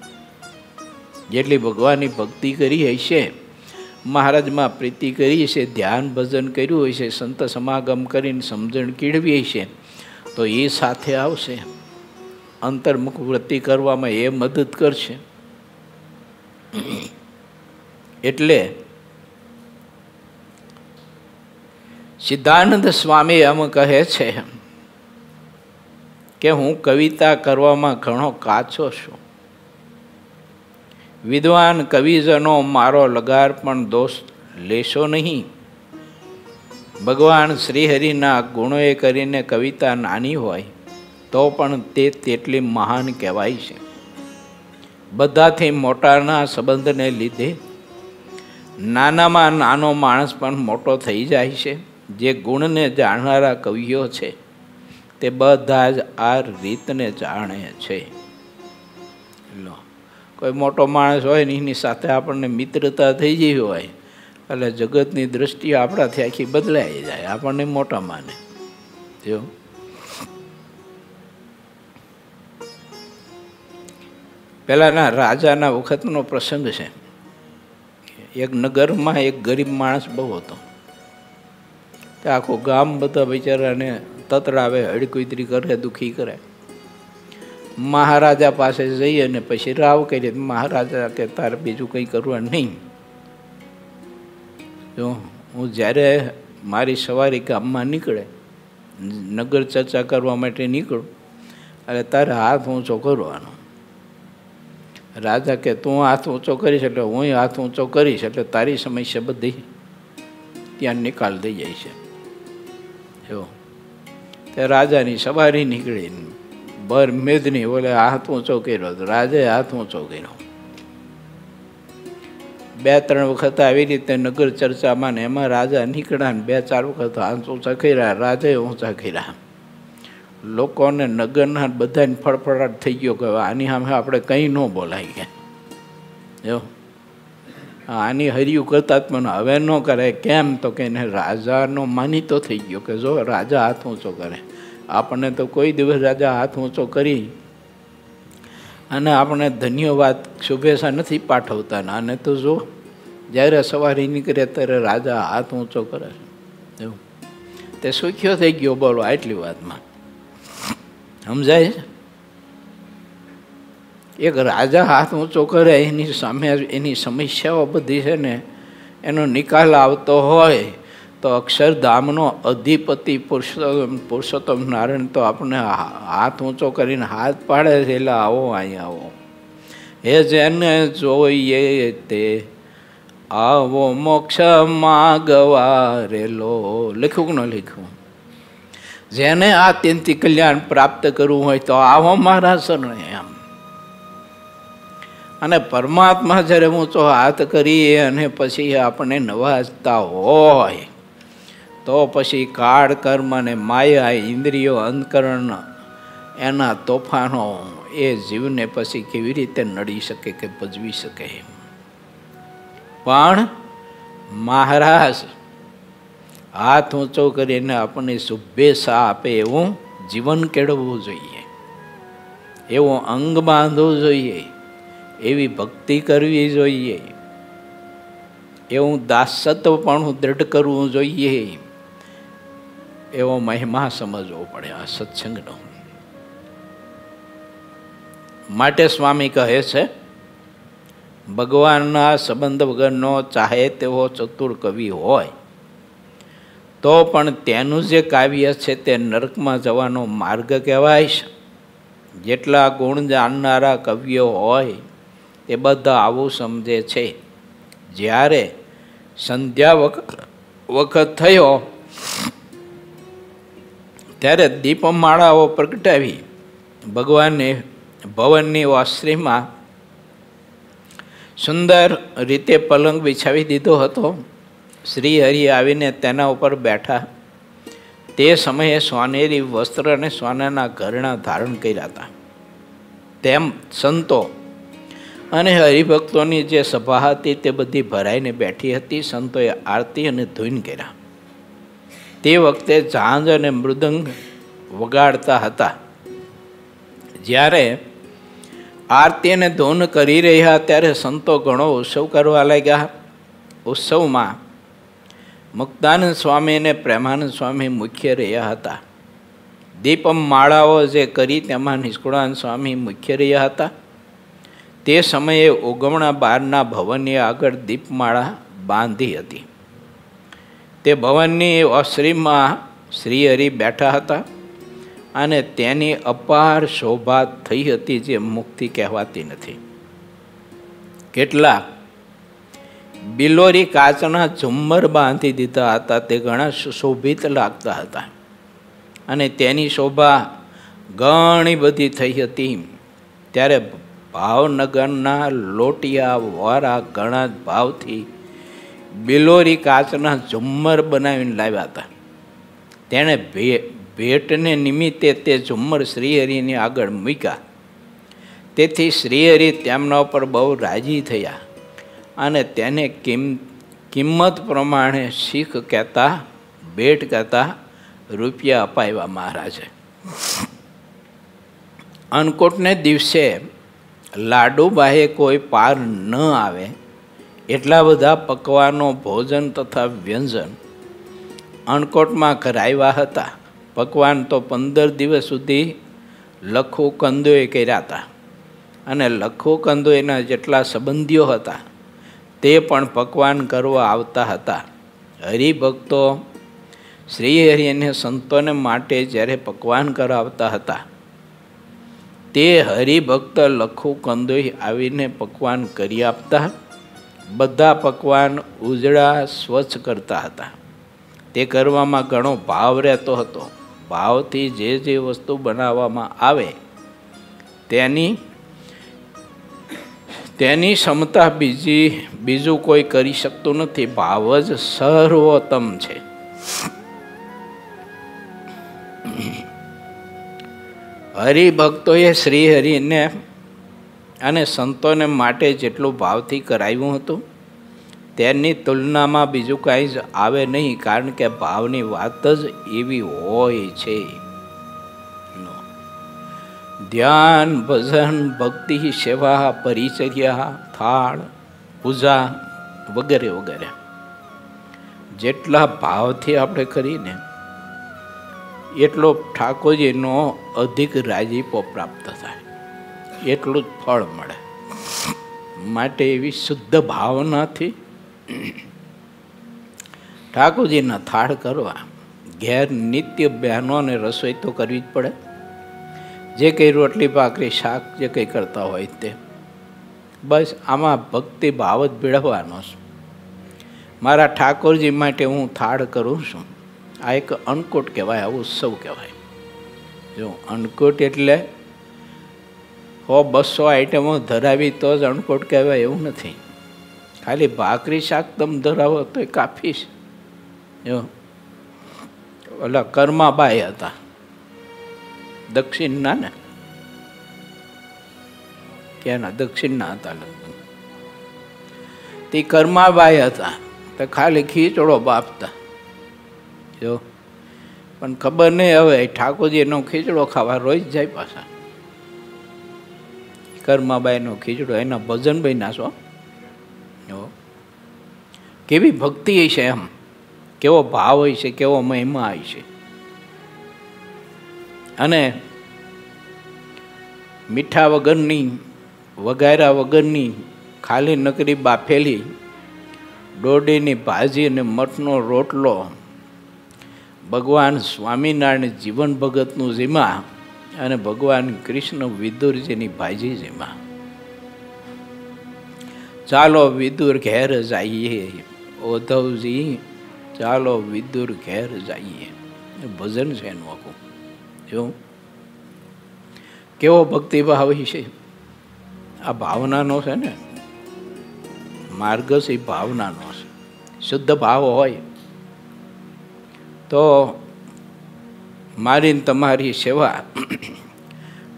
જેટલી ભગવાનની ભક્તિ કરી હશે, મહારાજમાં પ્રીતિ કરી છે, ધ્યાન ભજન કર્યું હોય છે, સંત સમાગમ કરીને સમજણ કેળવી હશે, તો એ સાથે આવશે, અંતર્મુખ વૃત્તિ કરવામાં એ મદદ કરશે. એટલે સિદ્ધાનંદ સ્વામી એમ કહે છે કે હું કવિતા કરવામાં ઘણો કાચો છું. વિદ્વાન કવિજનો મારો લગાર પણ દોષ લેશો નહીં. ભગવાન શ્રીહરિના ગુણોએ કરીને કવિતા નાની હોય તો પણ તે તેટલી મહાન કહેવાય છે. બધાથી મોટાના સંબંધને લીધે નાનામાં નાનો માણસ પણ મોટો થઈ જાય છે. જે ગુણને જાણનારા કવિઓ છે તે બધા જ આ રીતને જાણે છે. કોઈ મોટો માણસ હોય ને એની સાથે આપણને મિત્રતા થઈ ગઈ હોય એટલે જગતની દૃષ્ટિ આપણાથી આખી બદલાઈ જાય, આપણને મોટા માને. જો પહેલાના રાજાના વખતનો પ્રસંગ છે. એક નગરમાં એક ગરીબ માણસ બહુ હતો. આખું ગામ બધા બિચારાને તતડાવે, હળકુતરી કરે, દુઃખી કરે. મહારાજા પાસે જઈએ અને પછી રાવ કરીએ. મહારાજા કે તારે બીજું કંઈ કરવા નહીં. જો હું જ્યારે મારી સવારી ગામમાં નીકળે, નગર ચર્ચા કરવા માટે નીકળું, એટલે તારે હાથ ઊંચો કરવાનો. રાજા કે તું હાથ ઊંચો કરીશ એટલે હું હાથ ઊંચો કરીશ, એટલે તારી સમસ્યા બધી ત્યાં નિકાલ થઈ જાય છે. જો તે રાજાની સવારી નીકળી, બર મેદની ઓલે હાથ ઊંચો કર્યો, તો રાજાએ હાથ ઊંચો કર્યો. 2-3 વખત આવી રીતે નગર ચર્ચામાં ને એમાં રાજા નીકળ્યા ને 2-4 વખત હાથ ઊંચા કર્યા, રાજાએ ઊંચા કર્યા. લોકોને નગરના બધાને ફળફળાટ થઈ ગયો કે આની સામે આપણે કંઈ ન બોલાય ગયા. જો આની હરિયું કરતા જ મને હવે ન કરે. કેમ તો કે એને રાજાનો માનીતો થઈ ગયો કે જો રાજા હાથ ઊંચો કરે. આપણને તો કોઈ દિવસ રાજા હાથ ઊંચો કરી અને આપણે ધન્યવાદ શુભેચ્છા નથી પાઠવતા. અને તો જો જ્યારે સવારે નીકળે ત્યારે રાજા હાથ ઊંચો કરે છે. એવું તે સુખ્યો થઈ ગયો. બોલો આટલી વાતમાં સમજાય છે? એક રાજા હાથ ઊંચો કરે એની સામે એની સમસ્યાઓ બધી છે ને એનો નિકાલ આવતો હોય તો અક્ષરધામનો અધિપતિ પુરુષોત્તમ નારાયણ તો આપણે હાથ ઊંચો કરીને હાથ પાડે છે, એટલે આવો અહીંયા આવો. હે જેને જોઈએ તે આવો મોક્ષ માગવા રેલો. લખ્યું કે ન લખ્યું? જેને આત્યંતિક કલ્યાણ પ્રાપ્ત કરવું હોય તો આવો મારા શરણે. એમ અને પરમાત્મા જ્યારે ઊંચો હાથ કરીએ અને પછી આપણે નવાજતા હોય તો પછી કાળ કર્મ અને માયા ઇન્દ્રિયો અંતકરણ એના તોફાનો એ જીવને પછી કેવી રીતે નડી શકે કે ભજવી શકે. પણ મહારાજ હાથ ઊંચો કરીને આપણને શુભેચ્છા આપે એવું જીવન કેળવવું જોઈએ, એવું અંગ બાંધવું જોઈએ, એવી ભક્તિ કરવી જોઈએ, એવું દાસત્વપણું દ્રઢ કરવું જોઈએ, એવો મહિમા સમજવો પડે આ સત્સંગનો. માટે સ્વામી કહે છે ભગવાનના સંબંધ વગરનો ચાહે તેવો ચતુર કવિ હોય તો પણ તેનું જે કાવ્ય છે તે નરકમાં જવાનો માર્ગ કહેવાય છે. જેટલા ગુણ જાણનારા કવિઓ હોય તે બધા આવું સમજે છે. જ્યારે સંધ્યા વખત થયો ત્યારે દીપમાળાઓ પ્રગટાવી ભગવાનને ભવનની વાસરીમાં સુંદર રીતે પલંગ બિછાવી દીધો હતો. શ્રી હરિ આવીને તેના ઉપર બેઠા. તે સમયે સોનેરી વસ્ત્ર અને સોનાના ઘરેણા ધારણ કર્યા હતા. તેમ સંતો અને હરિભક્તોની જે સભા હતી તે બધી ભરાઈને બેઠી હતી. સંતોએ આરતી અને ધૂન કર્યા. તે વખતે ઝાંઝ અને મૃદંગ વગાડતા હતા. જ્યારે આરતી અને ધૂન કરી રહ્યા ત્યારે સંતો ઘણો ઉત્સવ કરવા લાગ્યા. ઉત્સવમાં મુક્તાનંદ સ્વામી અને પ્રેમાનંદ સ્વામી મુખ્ય રહ્યા હતા. દીપમ માળાઓ જે કરી તેમાં નિષ્કુળાનંદ સ્વામી મુખ્ય રહ્યા હતા. તે સમયે ઉગમણા બારના ભવનની આગળ દીપમાળા બાંધી હતી. તે ભવનની ઓસરીમાં શ્રીહરિ બેઠા હતા અને તેની અપાર શોભા થઈ હતી જે મુક્તિ કહેવાતી નથી. કેટલાક બિલોરી કાચના ઝુમ્મર બાંધી દીધા હતા. તે ઘણા સુશોભિત લાગતા હતા અને તેની શોભા ઘણી બધી થઈ હતી. ત્યારે ભાવનગરના લોટિયા વાળા ઘણા જ ભાવથી બિલોરી કાચના ઝુમ્મર બનાવીને લાવ્યા હતા. તેણે ભેટને નિમિત્તે તે ઝુમ્મર શ્રીહરિની આગળ મૂક્યા. તેથી શ્રીહરિ તેમના ઉપર બહુ રાજી થયા અને તેને કિંમત પ્રમાણે શીખ કહેતા ભેટ કહેતા રૂપિયા અપાવ્યા મહારાજે. અન્નકૂટને દિવસે લાડુબાએ કોઈ પાર ન આવે એટલા બધા પકવાનો ભોજન તથા વ્યંજન અન્નકૂટમાં કરાવ્યા હતા. પકવાન તો 15 દિવસ સુધી લખુ કંદોએ કર્યા હતા અને લખુ કંદોયના જેટલા સંબંધીઓ હતા તે પણ પકવાન કરવા આવતા હતા. હરિભક્તો શ્રીહરિ અને સંતોને માટે જ્યારે પકવાન કરાવતા હતા તે હરિભક્ત લખુ કંદોઈ આવીને પકવાન કરી આપતા. બધા પકવાન ઉજળા સ્વચ્છ કરતા હતા. તે કરવામાં ઘણો ભાવ રહેતો હતો. ભાવથી જે જે વસ્તુ બનાવવામાં આવે તેની ક્ષમતા બીજું કોઈ કરી શકતું નથી. ભાવ જ સર્વોત્તમ છે. હરિભક્તોએ શ્રી હરિને અને સંતોને માટે જેટલું ભાવથી કરાવ્યું હતું તેની તુલનામાં બીજું કાંઈ જ આવે નહીં, કારણ કે ભાવની વાત જ એવી હોય છે. ધ્યાન, ભજન, ભક્તિ, સેવા, પરિચર્યા, થાળ, પૂજા વગેરે વગેરે જેટલા ભાવથી આપણે કરીને એટલો ઠાકોરજીનો અધિક રાજીપો પ્રાપ્ત થાય, એટલું જ ફળ મળે. માટે એવી શુદ્ધ ભાવનાથી ઠાકોરજીના થાળ કરવા. ઘેર નિત્ય બહેનોને રસોઈ તો કરવી જ પડે. જે કંઈ રોટલી ભાખરી શાક જે કંઈ કરતા હોય તે બસ આમાં ભક્તિ ભાવ જ ભેળવવાનો છે. મારા ઠાકોરજી માટે હું થાળ કરું છું. આ એક અન્નકૂટ કહેવાય, આ ઉત્સવ કહેવાય. જો અન્નકૂટ એટલે 100-200 આઈટમો ધરાવી તો જ અન્નકૂટ કહેવાય એવું નથી. ખાલી ભાખરી શાક તમે ધરાવો તો એ કાફી છે. જો ઓલા કર્માબાઈ હતા દક્ષિણના ને, ક્યાંના દક્ષિણના હતા લગભગ. તે કર્માબાઈ હતા તો ખાલી ખીચડો બાપતા. જો પણ ખબર નહીં હવે ઠાકોરજીનો ખીચડો ખાવા રોજ જાય પાછા. કર્માબાઈનો ખીચડો એના ભજન ભાઈ નાશો. કેવી ભક્તિ હશે, એમ કેવો ભાવ હોય છે, કેવો મહિમા હોય છે. અને મીઠા વગરની, વઘાર્યા વગરની, ખાલી નકરી બાફેલી ડોડીની ભાજી અને મઠનો રોટલો ભગવાન સ્વામિનારાયણ જીવન ભગતનું જીમા અને ભગવાન કૃષ્ણ વિદુરજીની ભાજી જીમા. ચાલો વિદુર ઘેર જઈએ, ઓધવજી ચાલો વિદુર ઘેર જઈએ. ભજન છે એનું આખું. જો કેવો ભક્તિભાવ છે. આ ભાવનાનો છે ને, માર્ગ છે ભાવનાનો છે. શુદ્ધ ભાવ હોય તો મારી તમારી સેવા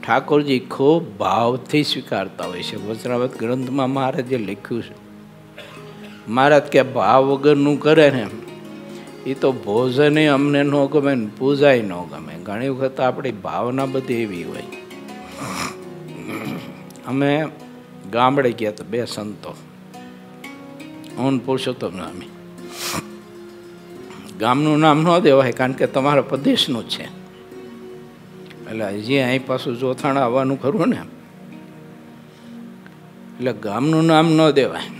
ઠાકોરજી ખૂબ ભાવથી સ્વીકારતા હોય છે. વચનામૃત ગ્રંથમાં મહારાજે લખ્યું છે, મહારાજ કે ભાવ વગરનું કરે ને એ તો ભોજને અમને ન ગમે ને પૂજાય ન ગમે. ઘણી વખત આપણી ભાવના બધી એવી હોય. અમે ગામડે ગયા તો 2 સંતો, ઓન પુરુષોત્તમ સ્વામી. ગામનું નામ ન દેવાય કારણ કે તમારા પ્રદેશનું જ છે. એટલે હજી અહીં પાછું જોથાણા આવવાનું ખરું ને, એટલે ગામનું નામ ન દેવાય.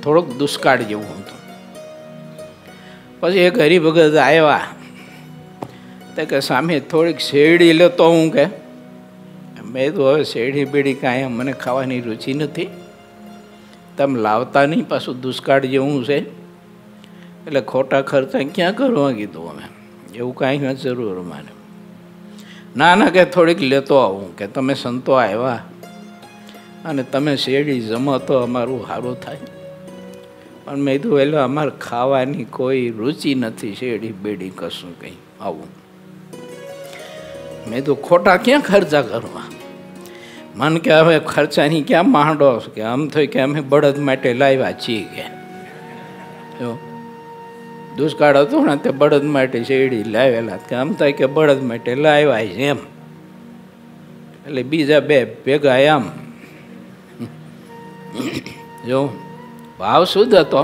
થોડોક દુષ્કાળ જેવું હતું. પછી એક હરિભગત આવ્યા તો કે સામે થોડીક શેરડી લેતો હું કે. મેં તો હવે શેરડી બેડી કાંઈ મને ખાવાની રુચિ નથી, તમે લાવતા નહીં, પાછું દુષ્કાળ જેવું છે એટલે ખોટા ખર્ચા ક્યાં કરવા કીધું. અમે એવું કાંઈ ન જરૂર માને. ના કે થોડીક લેતો આવું કે તમે સંતો આવ્યા અને તમે શેરડી જમો તો અમારું સારું થાય. પણ મેં કીધું એટલે અમારે ખાવાની કોઈ રુચિ નથી, શેરડી બેડી કશું કંઈ આવું. મેં તો ખોટા ક્યાં ખર્ચા કરવા. મન કે હવે ખર્ચાની ક્યાં માંડો કે આમ થઈ કે અમે બળદ માટે લાવ્યા છીએ કે. જો દુષ્કાળ હતો ને તે બળદ માટે શેરડી લાવેલા કે આમ થાય કે બળદ માટે લાવ્યા છે એમ. એટલે બીજા 2 ભેગા આમ. જો ભાવ શુદ્ધ હતો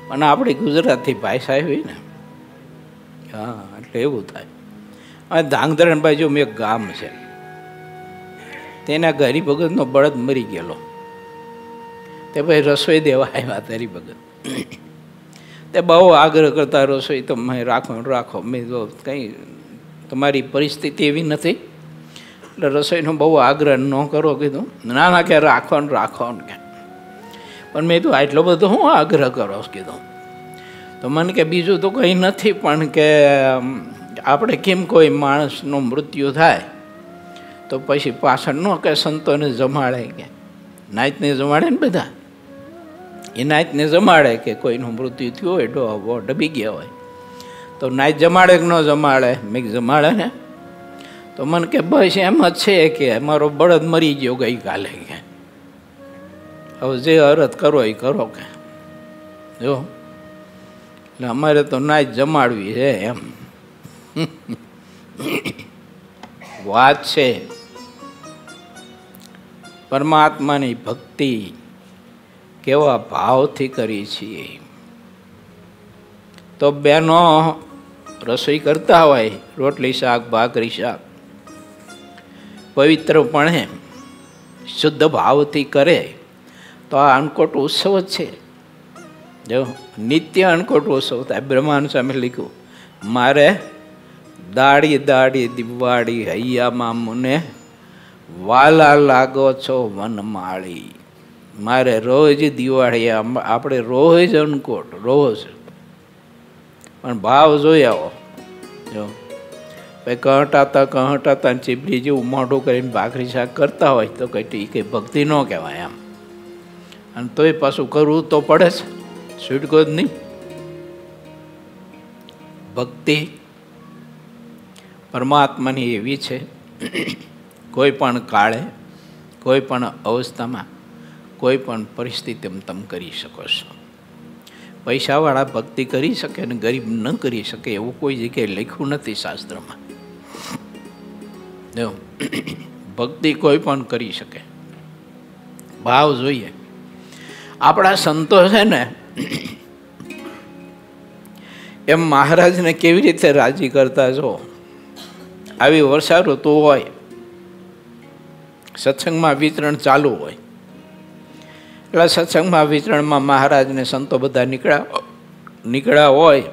પણ આપણી ગુજરાતી ભાષા એવી ને, હા એટલે એવું થાય. હવે ધાંગધ્રણ બાજુ એક ગામ છે, તેના હરિભગતનો બળદ મરી ગયેલો. તે ભાઈ રસોઈ દેવા આવ્યા હતા હરિભગત. તે બહુ આગ્રહ કરતા રસોઈ તમે રાખો. મેં જો કંઈ તમારી પરિસ્થિતિ એવી નથી એટલે રસોઈનો બહુ આગ્રહ ન કરો કીધું. ના કે રાખો ને કે. પણ મેં તો આટલો બધો હું આગ્રહ કરો કીધું. તો મને કે બીજું તો કંઈ નથી, પણ કે આપણે કેમ કોઈ માણસનું મૃત્યુ થાય તો પછી પાછળ ન કે સંતોને જમાડે કે નાયતને જમાડે ને બધા, એ નાયતને જમાડે કે કોઈનું મૃત્યુ થયું હોય, ડબી ગયા હોય તો નાયત જમાડે કે ન જમાડે? મેં જમાડે ને. તો મને કે બસ એમ જ છે કે અમારો બળદ મરી ગયો ગઈકાલે, કે હવે જે અરજ કરો એ કરો કે જો, એટલે અમારે તો નાયત જમાડવી છે એમ વાત છે. પરમાત્માની ભક્તિ કેવા ભાવથી કરી છીએ. તો બહેનો રસોઈ કરતા હોય, રોટલી શાક ભાખરી શાક પવિત્રપણે શુદ્ધ ભાવથી કરે તો આ અન્નકોટ ઉત્સવ જ છે. જો નિત્ય અન્નકોટ ઉત્સવ થાય. બ્રહ્માનું સામે લખ્યું, મારે દાડી દાડી દિવાળી હૈયામાં મને વાલા લાગો છો વનમાળી. મારે રોજ દિવાળી, આપણે રોજ અન્નકોટ, રોજ. પણ ભાવ જોઈ આવો. જો ભાઈ કહટાતા ચીબડી જેવું મોઢું કરીને ભાખરી શાક કરતા હોય તો કઈ ભક્તિ ન કહેવાય એમ. અને તોય પાછું કરવું તો પડે છે, છૂટકો જ નહીં. ભક્તિ પરમાત્માની એવી છે, કોઈ પણ કાળે, કોઈ પણ અવસ્થામાં, કોઈ પણ પરિસ્થિતિમાં તમે કરી શકો છો. પૈસાવાળા ભક્તિ કરી શકે ને ગરીબ ન કરી શકે એવું કોઈ જગ્યાએ લખ્યું નથી શાસ્ત્રમાં. ભક્તિ કોઈ પણ કરી શકે, ભાવ જોઈએ. આપણા સંતો છે ને એમ મહારાજને કેવી રીતે રાજી કરતા છો. આવી વર્ષા ઋતુ હોય, સત્સંગમાં વિતરણ ચાલુ હોય, એટલે સત્સંગમાં વિતરણમાં મહારાજને સંતો બધા નીકળ્યા હોય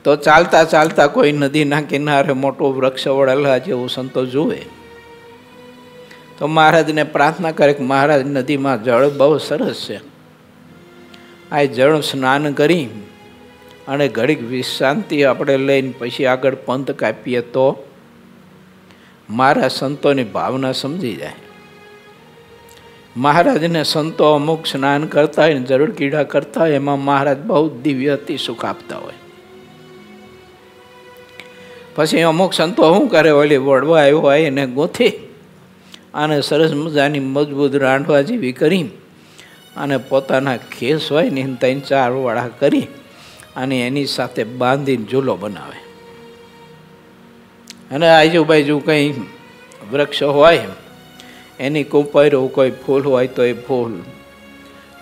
તો ચાલતા ચાલતા કોઈ નદીના કિનારે મોટું વૃક્ષ વળેલા જેવું સંતો જુએ તો મહારાજને પ્રાર્થના કરે કે મહારાજ, નદીમાં જળ બહુ સરસ છે, આ જળ સ્નાન કરી અને ઘડીક વિશ્રાંતિ આપણે લઈને પછી આગળ પંથ કાપીએ તો મારા સંતોની ભાવના સમજી જાય. મહારાજને સંતો અમુક સ્નાન કરતા હોય ને જરૂર કીડા કરતા હોય, એમાં મહારાજ બહુ દિવ્ય અતિ સુખ આપતા હોય. પછી અમુક સંતો શું કરે, ઓલી વડવા આવ્યો હોય એને ગોથી અને સરસ મજાની મજબૂત રાંડવા જેવી કરી અને પોતાના ખેસ હોય ને 3-4 વાળા કરી અને એની સાથે બાંધીને ઝૂલો બનાવે. અને આજુબાજુ કંઈ વૃક્ષ હોય એની કુંપરો, કોઈ ફૂલ હોય તો એ ફૂલ,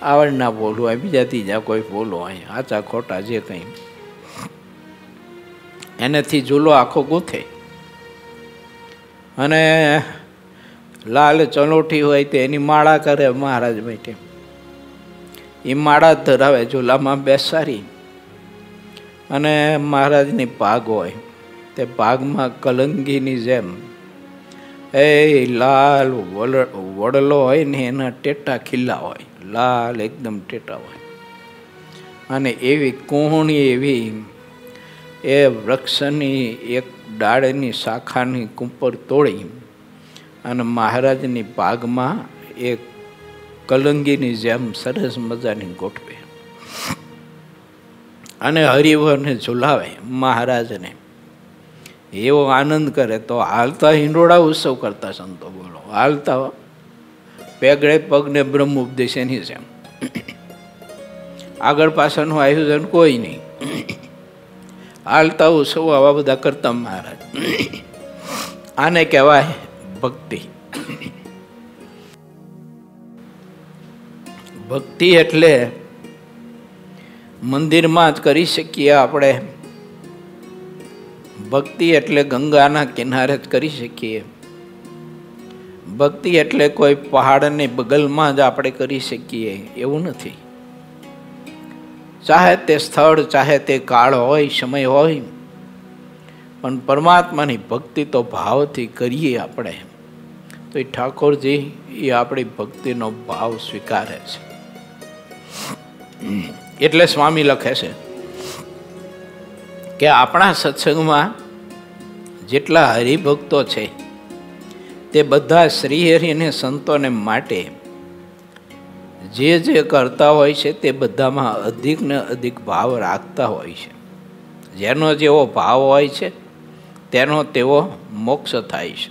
આવડના ફૂલ હોય, બીજા ત્રીજા કોઈ ફૂલ હોય, આચા ખોટા જે કંઈ, એનેથી ઝૂલો આખો ગૂંથે. અને લાલ ચલોઠી હોય તો એની માળા કરે મહારાજ માટે. એ માળા ધરાવે, ઝૂલામાં બેસાડી. અને મહારાજની પાગ હોય તે પાગમાં કલંગીની જેમ એ લાલ વડલો હોય ને એના ટેટા ખીલ્લા હોય, લાલ એકદમ ટેટા હોય. અને એવી કુહણી એવી એ વૃક્ષની એક ડાળની શાખાની કુંપર તોડી અને મહારાજની પાગમાં એક કલંગીની જેમ સરસ મજાની ગોઠવે અને હરિવરને ઝુલાવે મહારાજને. એવો આનંદ કરે. તો હાલતા હિંડોળા ઉત્સવ કરતા સંતો, બોલો, હાલતા પેગડે પગને બ્રહ્મ ઉપદેશ એની છે. આગળ પાછળનું આયોજન કોઈ નહીં, હાલતા ઉત્સવ આવા બધા કરતા મહારાજ. આને કહેવાય ભક્તિ. ભક્તિ એટલે મંદિરમાં જ કરી શકીએ આપણે. ભક્તિ એટલે ગંગાના કિનારે જ કરી શકીએ. ભક્તિ એટલે કોઈ પહાડની બગલમાં જ આપણે કરી શકીએ એવું નથી. ચાહે તે સ્થળ, ચાહે તે કાળ હોય, સમય હોય, પણ પરમાત્માની ભક્તિ તો ભાવથી કરીએ આપણે તો એ ઠાકોરજી એ આપણી ભક્તિનો ભાવ સ્વીકારે છે. એટલે સ્વામી લખે છે કે આપણા સત્સંગમાં જેટલા હરિભક્તો છે તે બધા શ્રીહરિને સંતોને માટે જે કરતા હોય છે તે બધામાં અધિક ને અધિક ભાવ રાખતા હોય છે. જેનો જેવો ભાવ હોય છે તેનો તેવો મોક્ષ થાય છે.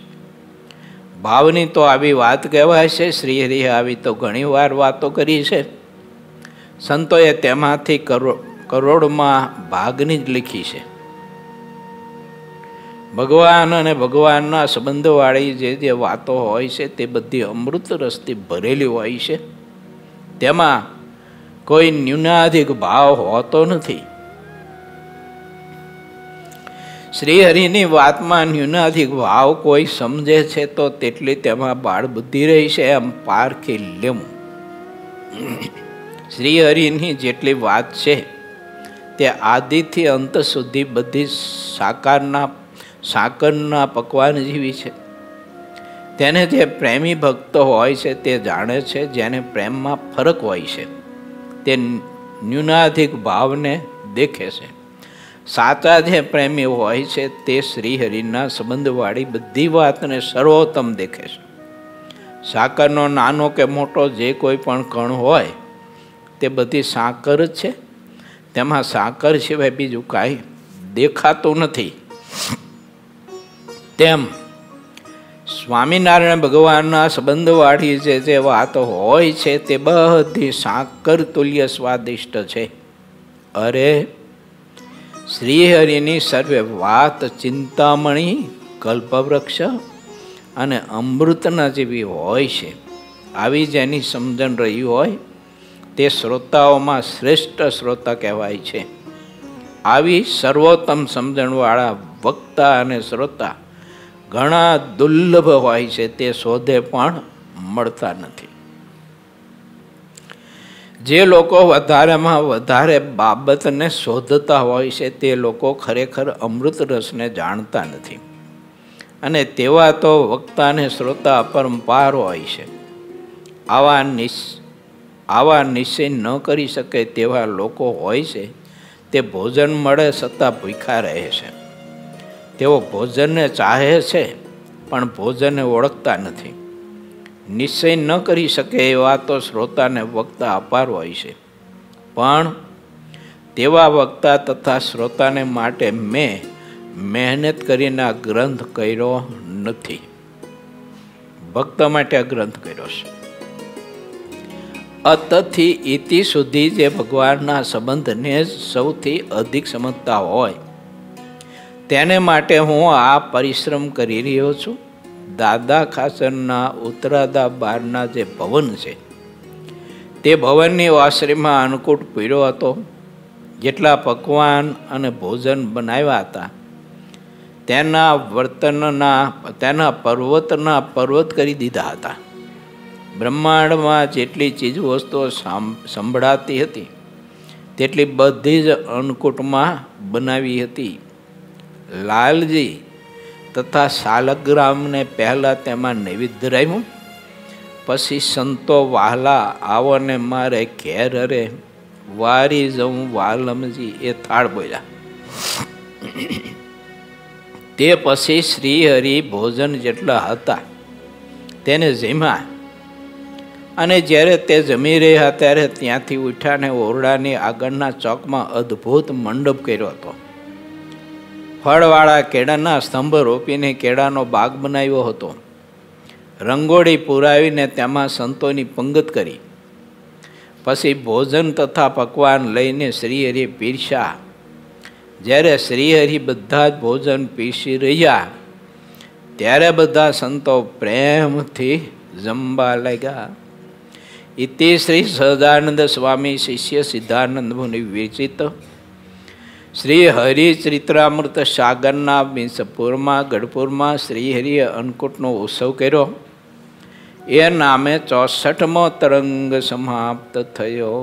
ભાવની તો આવી વાત કહેવાય છે. શ્રીહરિએ આવી તો ઘણી વાર વાતો કરી છે. સંતોએ તેમાંથી કરોડમાં ભાગની જ લીખી છે. ભગવાન અને ભગવાનના સંબંધવાળી જે વાતો હોય છે તે બધી અમૃત રસથી ભરેલી હોય છે. તેમાં કોઈ ન્યૂનાધિક ભાવ હોતો નથી. શ્રીહરિની વાતમાં ન્યૂનાધિક ભાવ કોઈ સમજે છે તો તેટલી તેમાં બાળ બુદ્ધિ રહી છે એમ પારખી લેવું. શ્રીહરિની જેટલી વાત છે તે આદિથી અંત સુધી બધી સાકરના પકવાન જેવી છે. તેને જે પ્રેમી ભક્ત હોય છે તે જાણે છે. જેને પ્રેમમાં ફરક હોય છે તે ન્યૂનાધિક ભાવને દેખે છે. સાચા જે પ્રેમી હોય છે તે શ્રીહરિના સંબંધવાળી બધી વાતને સર્વોત્તમ દેખે છે. સાકરનો નાનો કે મોટો જે કોઈ પણ કણ હોય તે બધી સાકર જ છે. તેમાં સાકર સિવાય બીજું કાંઈ દેખાતું નથી. તેમ સ્વામિનારાયણ ભગવાનના સંબંધવાળી જે વાતો હોય છે તે બધી સાકર તુલ્ય સ્વાદિષ્ટ છે. અરે શ્રીહરિની સર્વે વાત ચિંતામણી, કલ્પવૃક્ષ અને અમૃતના જેવી હોય છે. આવી જેની સમજણ રહી હોય તે શ્રોતાઓમાં શ્રેષ્ઠ શ્રોતા કહેવાય છે. આવી સર્વોત્તમ સમજણવાળા વક્તા અને શ્રોતા ઘણા દુર્લભ હોય છે. તે શોધે પણ મળતા નથી. જે લોકો વધારેમાં વધારે બાબતને શોધતા હોય છે તે લોકો ખરેખર અમૃત રસને જાણતા નથી. અને તેવા તો વક્તા અને શ્રોતા અપરંપાર હોય છે. આવા નિશ્ચય ન કરી શકે તેવા લોકો હોય છે તે ભોજન મળે છતાં ભૂખ્યા રહે છે. તેઓ ભોજનને ચાહે છે પણ ભોજનને ઓળખતા નથી. નિશ્ચય ન કરી શકે એવા તો શ્રોતાને વક્તા અપાર હોય છે. પણ તેવા વક્તા તથા શ્રોતાને માટે મેં મહેનત કરીને આ ગ્રંથ કર્યો નથી. ભક્ત માટે આ ગ્રંથ કર્યો છે. અતથી ઇતિ સુધી જે ભગવાનના સંબંધને સૌથી અધિક સમજતા હોય તેને માટે હું આ પરિશ્રમ કરી રહ્યો છું. દાદા ખાસરના ઉત્તરાદા બારના જે ભવન છે તે ભવનની વાસરીમાં અન્નકૂટ પીર્યો હતો. જેટલા પકવાન અને ભોજન બનાવ્યા હતા તેના પર્વત કરી દીધા હતા. બ્રહ્માંડમાં જેટલી ચીજ વસ્તુઓ સંભળાતી હતી તેટલી બધી જ અન્નકૂટમાં બનાવી હતી. લાલજી તથા શાલગ્રામને પહેલાં તેમાં નૈવેદ્ય ધરાવ્યું. પછી સંતો વહાલા આવો ને મારે ઘેર અરે વારી જવું વાલમજી એ થાળ બોલ્યા. તે પછી શ્રીહરિ ભોજન જેટલા હતા તેને જમ્યા. અને જ્યારે તે જમી રહ્યા ત્યારે ત્યાંથી ઉઠ્યાને ઓરડાની આગળના ચોકમાં અદ્ભુત મંડપ કર્યો હતો. ફળવાળા કેળાના સ્તંભ રોપીને કેળાનો બાગ બનાવ્યો હતો. રંગોળી પુરાવીને તેમાં સંતોની પંગત કરી. પછી ભોજન તથા પકવાન લઈને શ્રીહરિ પીરસ્યા. જ્યારે શ્રીહરિ બધા જ ભોજન પીરસી રહ્યા ત્યારે બધા સંતો પ્રેમથી જમવા લાગ્યા. ઇતિ શ્રી સહજાનંદ સ્વામી શિષ્ય સિદ્ધાનંદ મુનિ વિરચિત શ્રી હરિચરિત્રામૃત સાગરના બીસપુરમાં ગઢપુરમાં શ્રીહરિએ અન્નકૂટનો ઉત્સવ કર્યો. એ નામે 64મો તરંગ સમાપ્ત થયો.